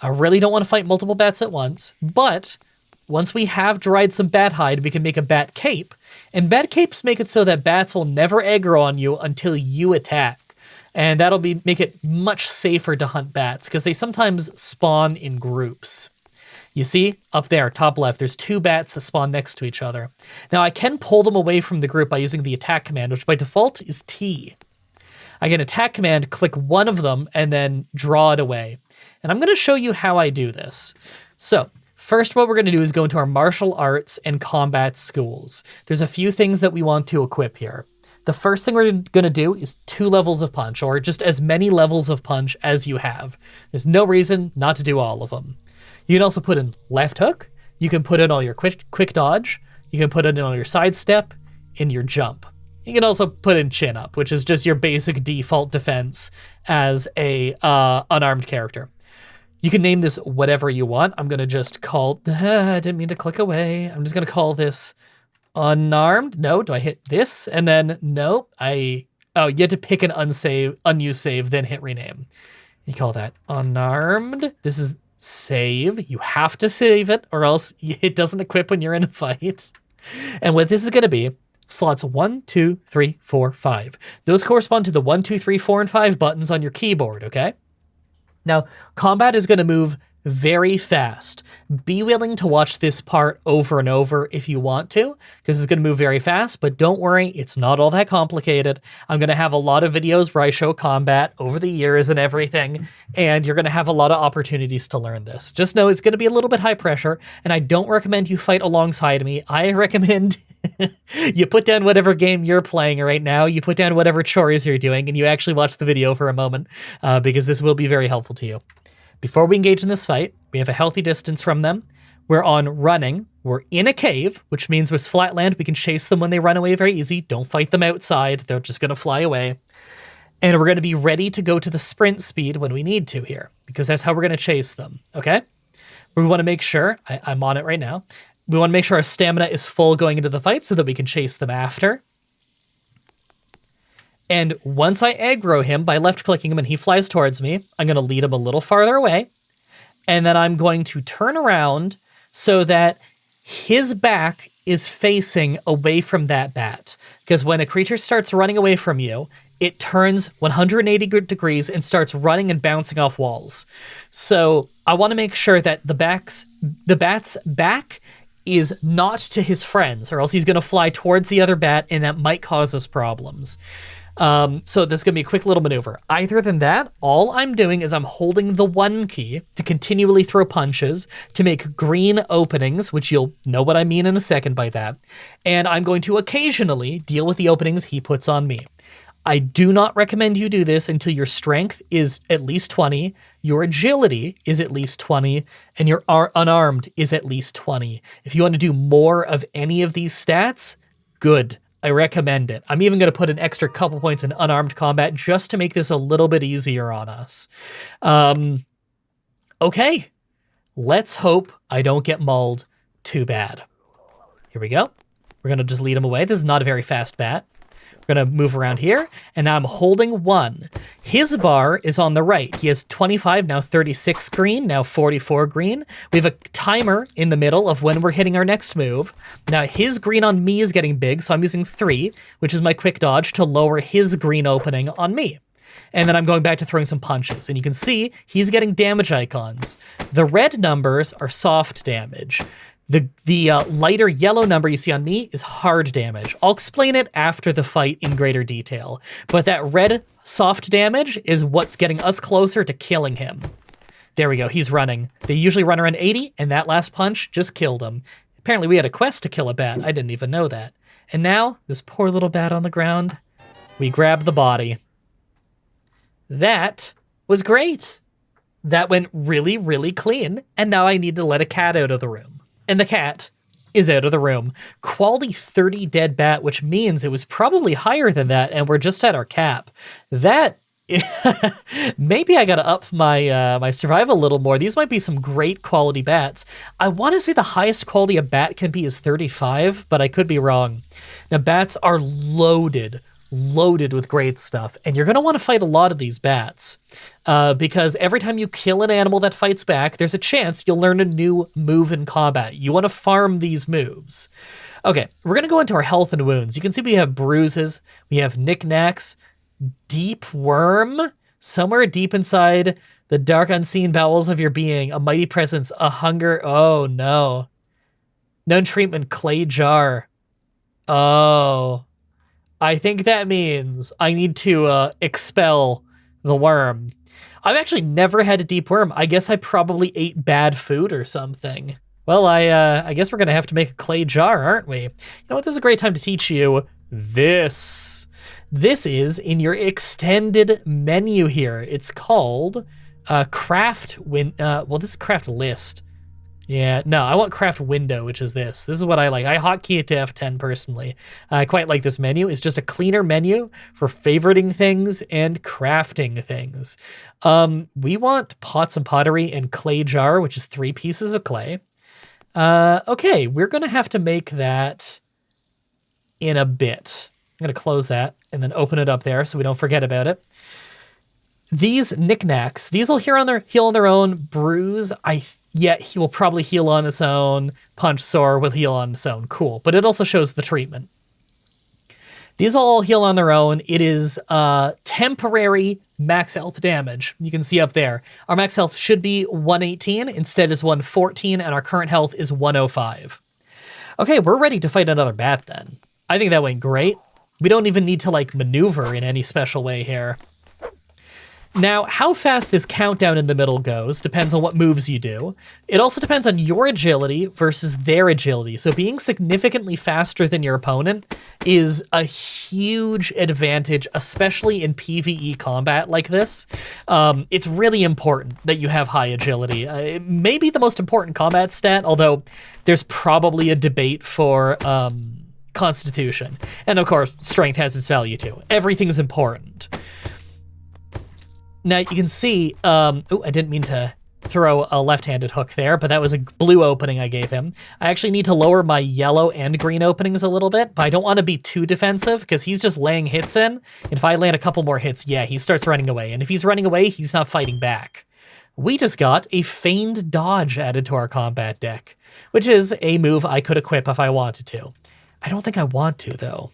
I really don't wanna fight multiple bats at once, but once we have dried some bat hide, we can make a bat cape, and bat capes make it so that bats will never aggro on you until you attack. And that'll make it much safer to hunt bats because they sometimes spawn in groups. You see, up there, top left, there's 2 bats that spawn next to each other. Now I can pull them away from the group by using the attack command, which by default is T. I can attack command, click one of them, and then draw it away. And I'm gonna show you how I do this. So, first what we're gonna do is go into our martial arts and combat schools. There's a few things that we want to equip here. The first thing we're gonna do is 2 levels of punch, or just as many levels of punch as you have. There's no reason not to do all of them. You can also put in left hook, you can put in all your quick dodge, you can put in all your sidestep, and your jump. You can also put in chin up, which is just your basic default defense as a unarmed character. You can name this whatever you want. I'm gonna just call, I didn't mean to click away. I'm just gonna call this unarmed. No, do I hit this? And then, no, oh, you had to pick an unused save, then hit rename. You call that unarmed. This is save. You have to save it or else it doesn't equip when you're in a fight. And what this is going to be, slots 1, 2, 3, 4, 5. Those correspond to the 1, 2, 3, 4, and 5 buttons on your keyboard, okay? Now, combat is going to move very fast. Be willing to watch this part over and over if you want to, because it's going to move very fast, but don't worry, it's not all that complicated. I'm going to have a lot of videos where I show combat over the years and everything, and you're going to have a lot of opportunities to learn this. Just know it's going to be a little bit high pressure, and I don't recommend you fight alongside me. I recommend you put down whatever game you're playing right now, you put down whatever chores you're doing, and you actually watch the video for a moment, because this will be very helpful to you. Before we engage in this fight, we have a healthy distance from them. We're on running. We're in a cave, which means with flat land, we can chase them when they run away very easy. Don't fight them outside. They're just going to fly away. And we're going to be ready to go to the sprint speed when we need to here, because that's how we're going to chase them, okay? We want to make sure, I'm on it right now, we want to make sure our stamina is full going into the fight so that we can chase them after. And once I aggro him by left-clicking him and he flies towards me, I'm going to lead him a little farther away. And then I'm going to turn around so that his back is facing away from that bat. Because when a creature starts running away from you, it turns 180 degrees and starts running and bouncing off walls. So I want to make sure that the bat's back is not to his friends, or else he's going to fly towards the other bat, and that might cause us problems. So this is going to be a quick little maneuver. Other than that, all I'm doing is I'm holding the 1 key to continually throw punches to make green openings, which you'll know what I mean in a second by that. And I'm going to occasionally deal with the openings he puts on me. I do not recommend you do this until your strength is at least 20, your agility is at least 20, and your unarmed is at least 20. If you want to do more of any of these stats, good. I recommend it. I'm even going to put an extra couple points in unarmed combat just to make this a little bit easier on us. Okay, let's hope I don't get mauled too bad. Here we go. We're going to just lead him away. This is not a very fast bat. We're going to move around here, and now I'm holding 1. His bar is on the right. He has 25, now 36 green, now 44 green. We have a timer in the middle of when we're hitting our next move. Now his green on me is getting big, so I'm using 3, which is my quick dodge to lower his green opening on me. And then I'm going back to throwing some punches. And you can see he's getting damage icons. The red numbers are soft damage. The lighter yellow number you see on me is hard damage. I'll explain it after the fight in greater detail, but that red soft damage is what's getting us closer to killing him. There we go, he's running. They usually run around 80, and that last punch just killed him. Apparently we had a quest to kill a bat, I didn't even know that. And now, this poor little bat on the ground, we grab the body. That was great. That went really, really clean, and now I need to let a cat out of the room. And the cat is out of the room. Quality 30 dead bat, which means it was probably higher than that, and we're just at our cap. That, maybe I gotta up my my survival a little more. These might be some great quality bats. I want to say the highest quality a bat can be is 35, but I could be wrong. Now, bats are loaded with great stuff, and you're going to want to fight a lot of these bats because every time you kill an animal that fights back, there's a chance you'll learn a new move in combat. You want to farm these moves. Okay, we're going to go into our health and wounds. You can see we have bruises, we have knickknacks, deep worm, somewhere deep inside the dark unseen bowels of your being, a mighty presence, a hunger, oh no. Known treatment, clay jar. Oh, I think that means I need to expel the worm. I've actually never had a deep worm. I guess I probably ate bad food or something. Well, I guess we're gonna have to make a clay jar, aren't we? You know what, this is a great time to teach you this. This is in your extended menu here. It's called craft well, this is craft list. Yeah, no, I want craft window, which is this. This is what I like. I hotkey it to F10 personally. I quite like this menu. It's just a cleaner menu for favoriting things and crafting things. We want pots and pottery and clay jar, which is 3 pieces of clay. Okay, we're gonna have to make that in a bit. I'm gonna close that and then open it up there so we don't forget about it. These knickknacks, these will heal on their own. Bruise, he will probably heal on its own. Punch sore will heal on its own. Cool, but it also shows the treatment. These all heal on their own. It is temporary max health damage. You can see up there. Our max health should be 118, instead is 114, and our current health is 105. Okay, we're ready to fight another bat then. I think that went great. We don't even need to like maneuver in any special way here. Now, how fast this countdown in the middle goes depends on what moves you do. It also depends on your agility versus their agility. So being significantly faster than your opponent is a huge advantage, especially in PvE combat like this. It's really important that you have high agility. It may be the most important combat stat, although there's probably a debate for Constitution. And of course, strength has its value too. Everything's important. Now you can see, I didn't mean to throw a left-handed hook there, but that was a blue opening I gave him. I actually need to lower my yellow and green openings a little bit, but I don't want to be too defensive because he's just laying hits in. And if I land a couple more hits, yeah, he starts running away. And if he's running away, he's not fighting back. We just got a feigned dodge added to our combat deck, which is a move I could equip if I wanted to. I don't think I want to, though.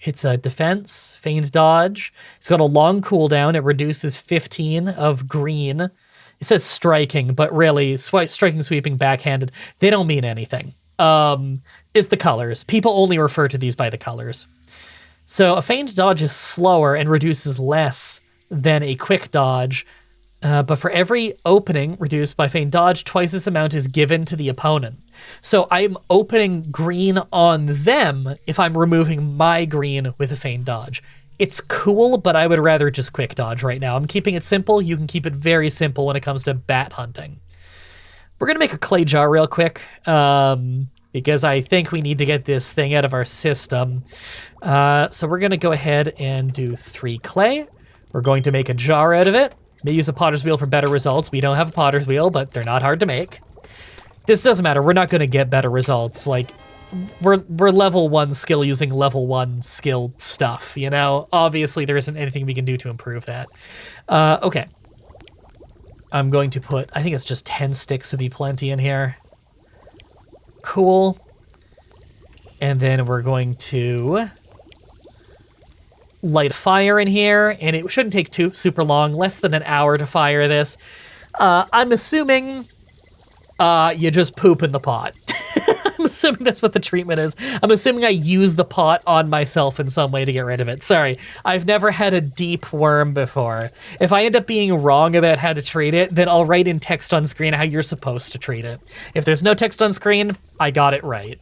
It's a defense, feigned dodge. It's got a long cooldown. It reduces 15 of green. It says striking, but really, striking, sweeping, backhanded, they don't mean anything. It's the colors. People only refer to these by the colors. So a feigned dodge is slower and reduces less than a quick dodge, but for every opening reduced by feigned dodge, twice this amount is given to the opponent. So I'm opening green on them if I'm removing my green with a feigned dodge. It's cool, but I would rather just quick dodge right now. I'm keeping it simple. You can keep it very simple when it comes to bat hunting. We're going to make a clay jar real quick, because I think we need to get this thing out of our system. So we're going to go ahead and do 3 clay. We're going to make a jar out of it. May use a potter's wheel for better results. We don't have a potter's wheel, but they're not hard to make. This doesn't matter. We're not going to get better results. Like, we're level 1 skill using level 1 skill stuff, you know? Obviously, there isn't anything we can do to improve that. Okay. I'm going to put, I think it's just 10 sticks would be plenty in here. Cool. And then we're going to light a fire in here, and it shouldn't take too super long, less than an hour to fire this. I'm assuming you just poop in the pot. I'm assuming that's what the treatment is. I'm assuming I use the pot on myself in some way to get rid of it. Sorry, I've never had a deep worm before. If I end up being wrong about how to treat it, then I'll write in text on screen how you're supposed to treat it. If there's no text on screen, I got it right.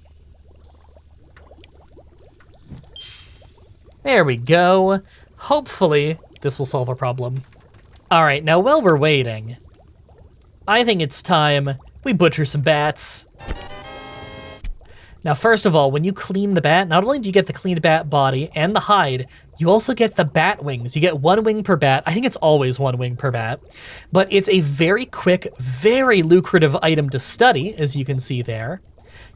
There we go. Hopefully, this will solve our problem. All right, now while we're waiting, I think it's time we butcher some bats. Now, first of all, when you clean the bat, not only do you get the cleaned bat body and the hide, you also get the bat wings. You get 1 wing per bat. I think it's always 1 wing per bat, but it's a very quick, very lucrative item to study, as you can see there.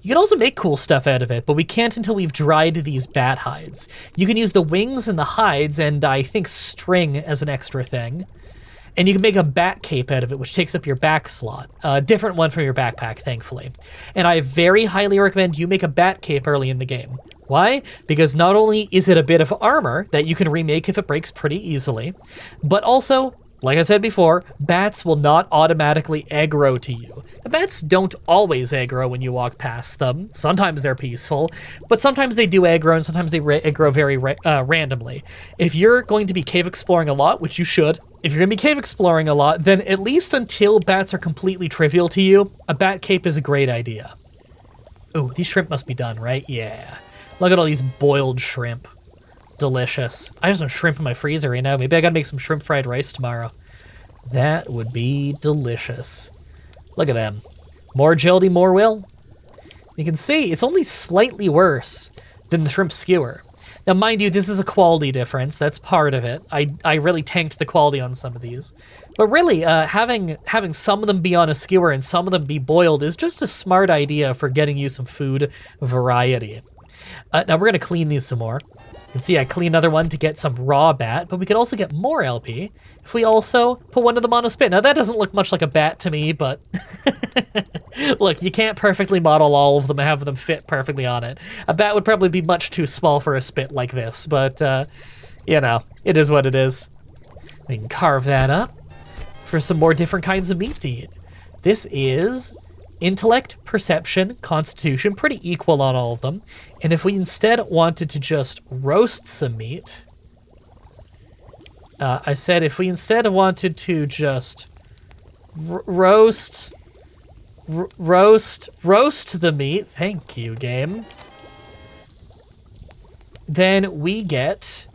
You can also make cool stuff out of it, but we can't until we've dried these bat hides. You can use the wings and the hides and I think string as an extra thing. And you can make a bat cape out of it, which takes up your back slot. A different one from your backpack, thankfully. And I very highly recommend you make a bat cape early in the game. Why? Because not only is it a bit of armor that you can remake if it breaks pretty easily, but also, like I said before, bats will not automatically aggro to you. Bats don't always aggro when you walk past them. Sometimes they're peaceful, but sometimes they do aggro, and sometimes they aggro very randomly. If you're going to be cave exploring a lot, which you should, if you're going to be cave exploring a lot, then at least until bats are completely trivial to you, a bat cape is a great idea. Ooh, these shrimp must be done, right? Yeah. Look at all these boiled shrimp. Delicious. I have some shrimp in my freezer right now. Maybe I gotta make some shrimp fried rice tomorrow. That would be delicious. Look at them. More agility, more will. You can see it's only slightly worse than the shrimp skewer. Now, mind you, this is a quality difference. That's part of it. I really tanked the quality on some of these. But really, having some of them be on a skewer and some of them be boiled is just a smart idea for getting you some food variety. Now we're gonna clean these some more. You can see I clean another one to get some raw bat, but we could also get more LP if we also put one of them on a spit. Now that doesn't look much like a bat to me, but look, you can't perfectly model all of them and have them fit perfectly on it. A bat would probably be much too small for a spit like this, but you know, it is what it is. We can carve that up for some more different kinds of meat to eat. This is intellect, perception, constitution, pretty equal on all of them. And if we instead wanted to just roast some meat, I said if we instead wanted to just roast the meat, thank you, game, then we get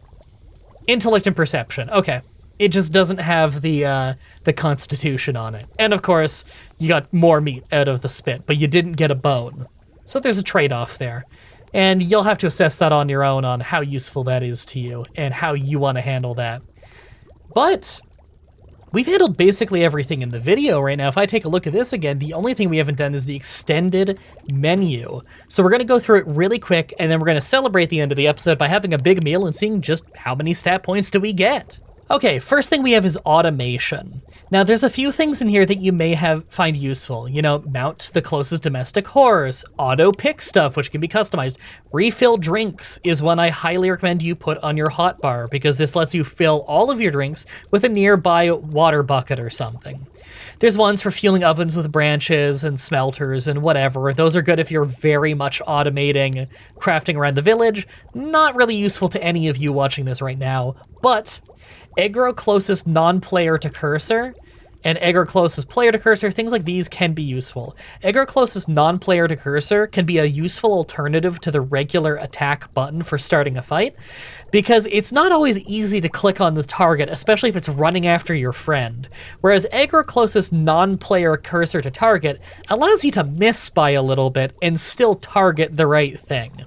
intellect and perception. Okay. It just doesn't have the constitution on it. And of course, you got more meat out of the spit, but you didn't get a bone. So there's a trade-off there. And you'll have to assess that on your own on how useful that is to you and how you want to handle that. But we've handled basically everything in the video right now. If I take a look at this again, the only thing we haven't done is the extended menu. So we're going to go through it really quick, and then we're going to celebrate the end of the episode by having a big meal and seeing just how many stat points do we get. Okay, first thing we have is automation. Now, there's a few things in here that you may find useful. You know, mount the closest domestic horse, auto-pick stuff, which can be customized. Refill drinks is one I highly recommend you put on your hotbar, because this lets you fill all of your drinks with a nearby water bucket or something. There's ones for fueling ovens with branches and smelters and whatever. Those are good if you're very much automating crafting around the village. Not really useful to any of you watching this right now, but aggro closest non-player to cursor and aggro closest player to cursor, things like these can be useful. Aggro closest non-player to cursor can be a useful alternative to the regular attack button for starting a fight, because it's not always easy to click on the target, especially if it's running after your friend. Whereas aggro closest non-player cursor to target allows you to miss by a little bit and still target the right thing.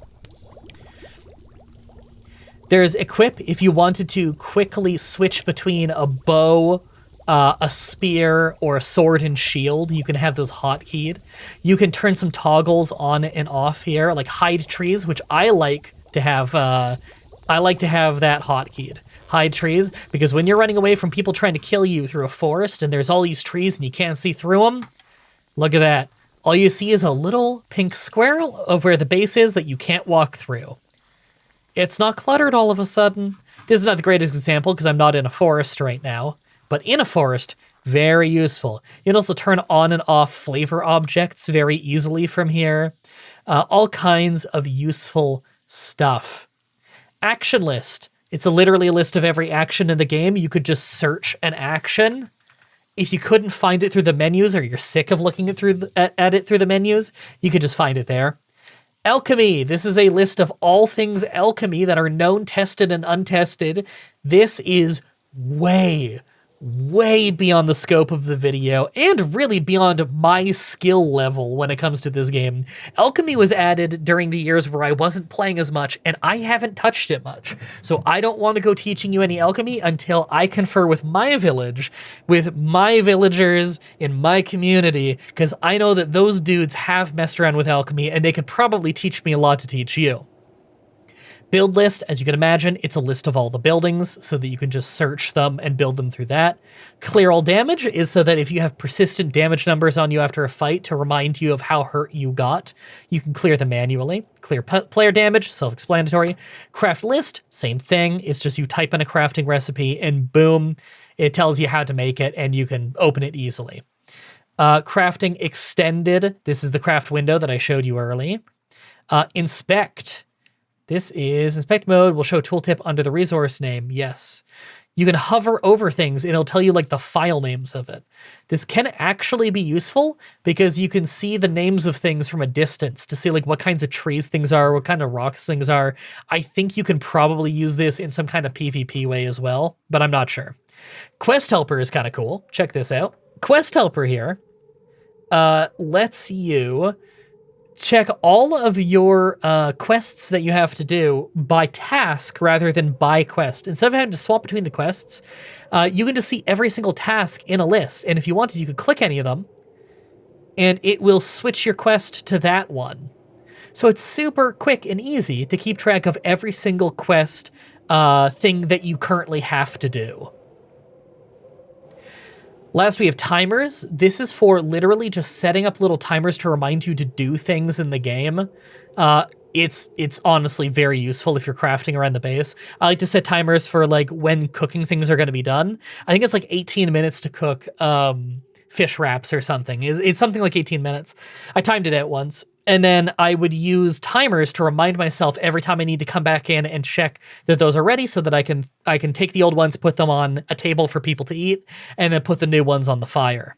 There's equip if you wanted to quickly switch between a bow, a spear, or a sword and shield. You can have those hotkeyed. You can turn some toggles on and off here, like hide trees, which I like to have. I like to have that hotkeyed. Hide trees, because when you're running away from people trying to kill you through a forest and there's all these trees and you can't see through them, look at that. All you see is a little pink square of where the base is that you can't walk through. It's not cluttered all of a sudden. This is not the greatest example because I'm not in a forest right now, but in a forest, very useful. You can also turn on and off flavor objects very easily from here. All kinds of useful stuff. Action list. It's literally a list of every action in the game. You could just search an action. If you couldn't find it through the menus, or you're sick of looking at it through the menus, you could just find it there. Alchemy. This is a list of all things alchemy that are known, tested, and untested. This is way beyond the scope of the video, and really beyond my skill level when it comes to this game. Alchemy was added during the years where I wasn't playing as much, and I haven't touched it much. So I don't want to go teaching you any alchemy until I confer with my village, with my villagers in my community, because I know that those dudes have messed around with alchemy, and they could probably teach me a lot to teach you. Build list, as you can imagine, it's a list of all the buildings so that you can just search them and build them through that. Clear all damage is so that if you have persistent damage numbers on you after a fight to remind you of how hurt you got, you can clear them manually. Clear player damage, self-explanatory. Craft list, same thing. It's just you type in a crafting recipe and boom, it tells you how to make it and you can open it easily. Crafting extended, this is the craft window that I showed you early. Inspect. This is inspect mode, will show tooltip under the resource name, yes. You can hover over things and it'll tell you like the file names of it. This can actually be useful because you can see the names of things from a distance to see like what kinds of trees things are, what kind of rocks things are. I think you can probably use this in some kind of PvP way as well, but I'm not sure. Quest Helper is kind of cool. Check this out. Quest Helper here lets you check all of your quests that you have to do by task rather than by quest. Instead of having to swap between the quests, you can just see every single task in a list. And if you wanted, you could click any of them and it will switch your quest to that one. So it's super quick and easy to keep track of every single quest thing that you currently have to do. Last, we have timers. This is for literally just setting up little timers to remind you to do things in the game. It's honestly very useful if you're crafting around the base. I like to set timers for like when cooking things are going to be done. I think it's like 18 minutes to cook fish wraps or something. It's something like 18 minutes. I timed it out once. And then I would use timers to remind myself every time I need to come back in and check that those are ready so that I can take the old ones, put them on a table for people to eat, and then put the new ones on the fire.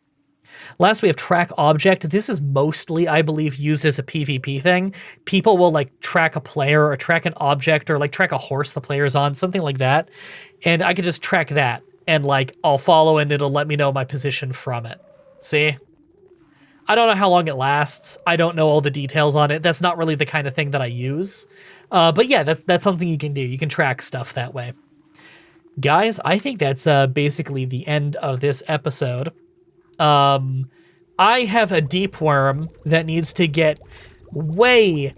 Last, we have track object. This is mostly, I believe, used as a PvP thing. People will like track a player or track an object or like track a horse the player's on, something like that. And I could just track that and like I'll follow and it'll let me know my position from it. See? I don't know how long it lasts. I don't know all the details on it. That's not really the kind of thing that I use. But yeah, that's something you can do. You can track stuff that way. Guys, I think that's basically the end of this episode. I have a deep worm that needs to get way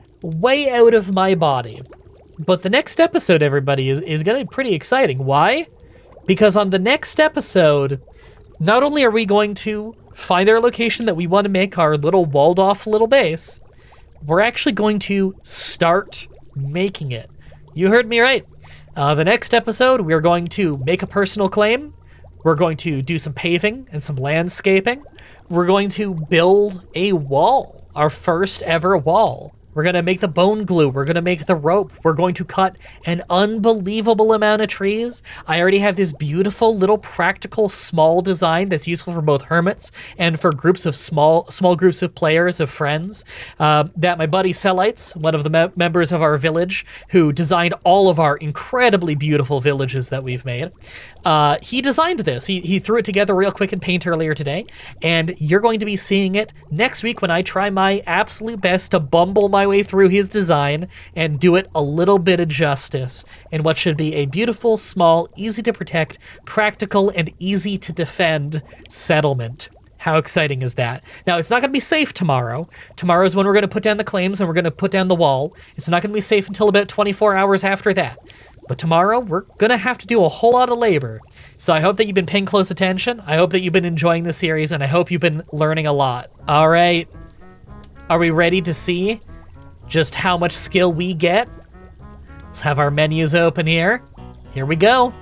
out of my body. But the next episode, everybody, is going to be pretty exciting. Why? Because on the next episode, not only are we going to find our location that we want to make our little walled off little base, we're actually going to start making it. You heard me right. The next episode, we're going to make a personal claim. We're going to do some paving and some landscaping. We're going to build a wall, our first ever wall. We're going to make the bone glue. We're going to make the rope. We're going to cut an unbelievable amount of trees. I already have this beautiful little practical small design that's useful for both hermits and for groups of small groups of players, of friends, that my buddy Cellites, one of the members of our village, who designed all of our incredibly beautiful villages that we've made. He designed this. He threw it together real quick in Paint earlier today, and you're going to be seeing it next week when I try my absolute best to bumble my way through his design and do it a little bit of justice in what should be a beautiful, small, easy to protect, practical, and easy to defend settlement. How exciting is that? Now, it's not going to be safe tomorrow. Tomorrow is when we're going to put down the claims and we're going to put down the wall. It's not going to be safe until about 24 hours after that. But tomorrow, we're going to have to do a whole lot of labor. So I hope that you've been paying close attention. I hope that you've been enjoying the series, and I hope you've been learning a lot. All right. Are we ready to see just how much skill we get? Let's have our menus open here. Here we go.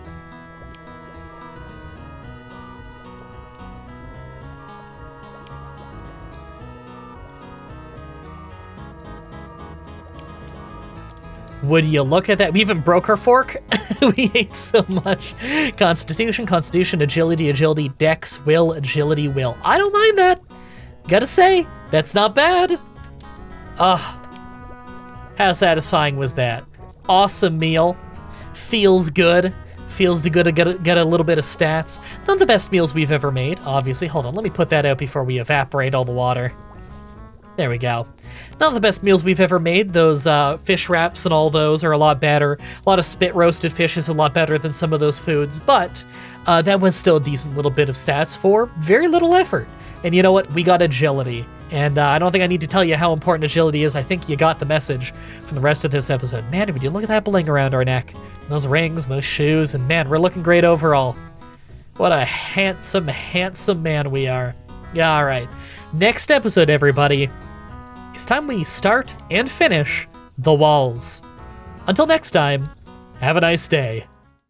Would you look at that? We even broke our fork. We ate so much. Constitution, agility, dex, will, agility, will. I don't mind that. Gotta say, that's not bad. How satisfying was that? Awesome meal. Feels good. Feels good to get a little bit of stats. Not the best meals we've ever made, obviously. Hold on, let me put that out before we evaporate all the water. There we go. Not the best meals we've ever made. Those fish wraps and all those are a lot better. A lot of spit roasted fish is a lot better than some of those foods, but that was still a decent little bit of stats for very little effort. And you know what? We got agility. And I don't think I need to tell you how important agility is. I think you got the message from the rest of this episode. Man, would you look at that bling around our neck. And those rings and those shoes. And man, we're looking great overall. What a handsome, handsome man we are. Yeah, all right. Next episode, everybody. It's time we start and finish the walls. Until next time, have a nice day.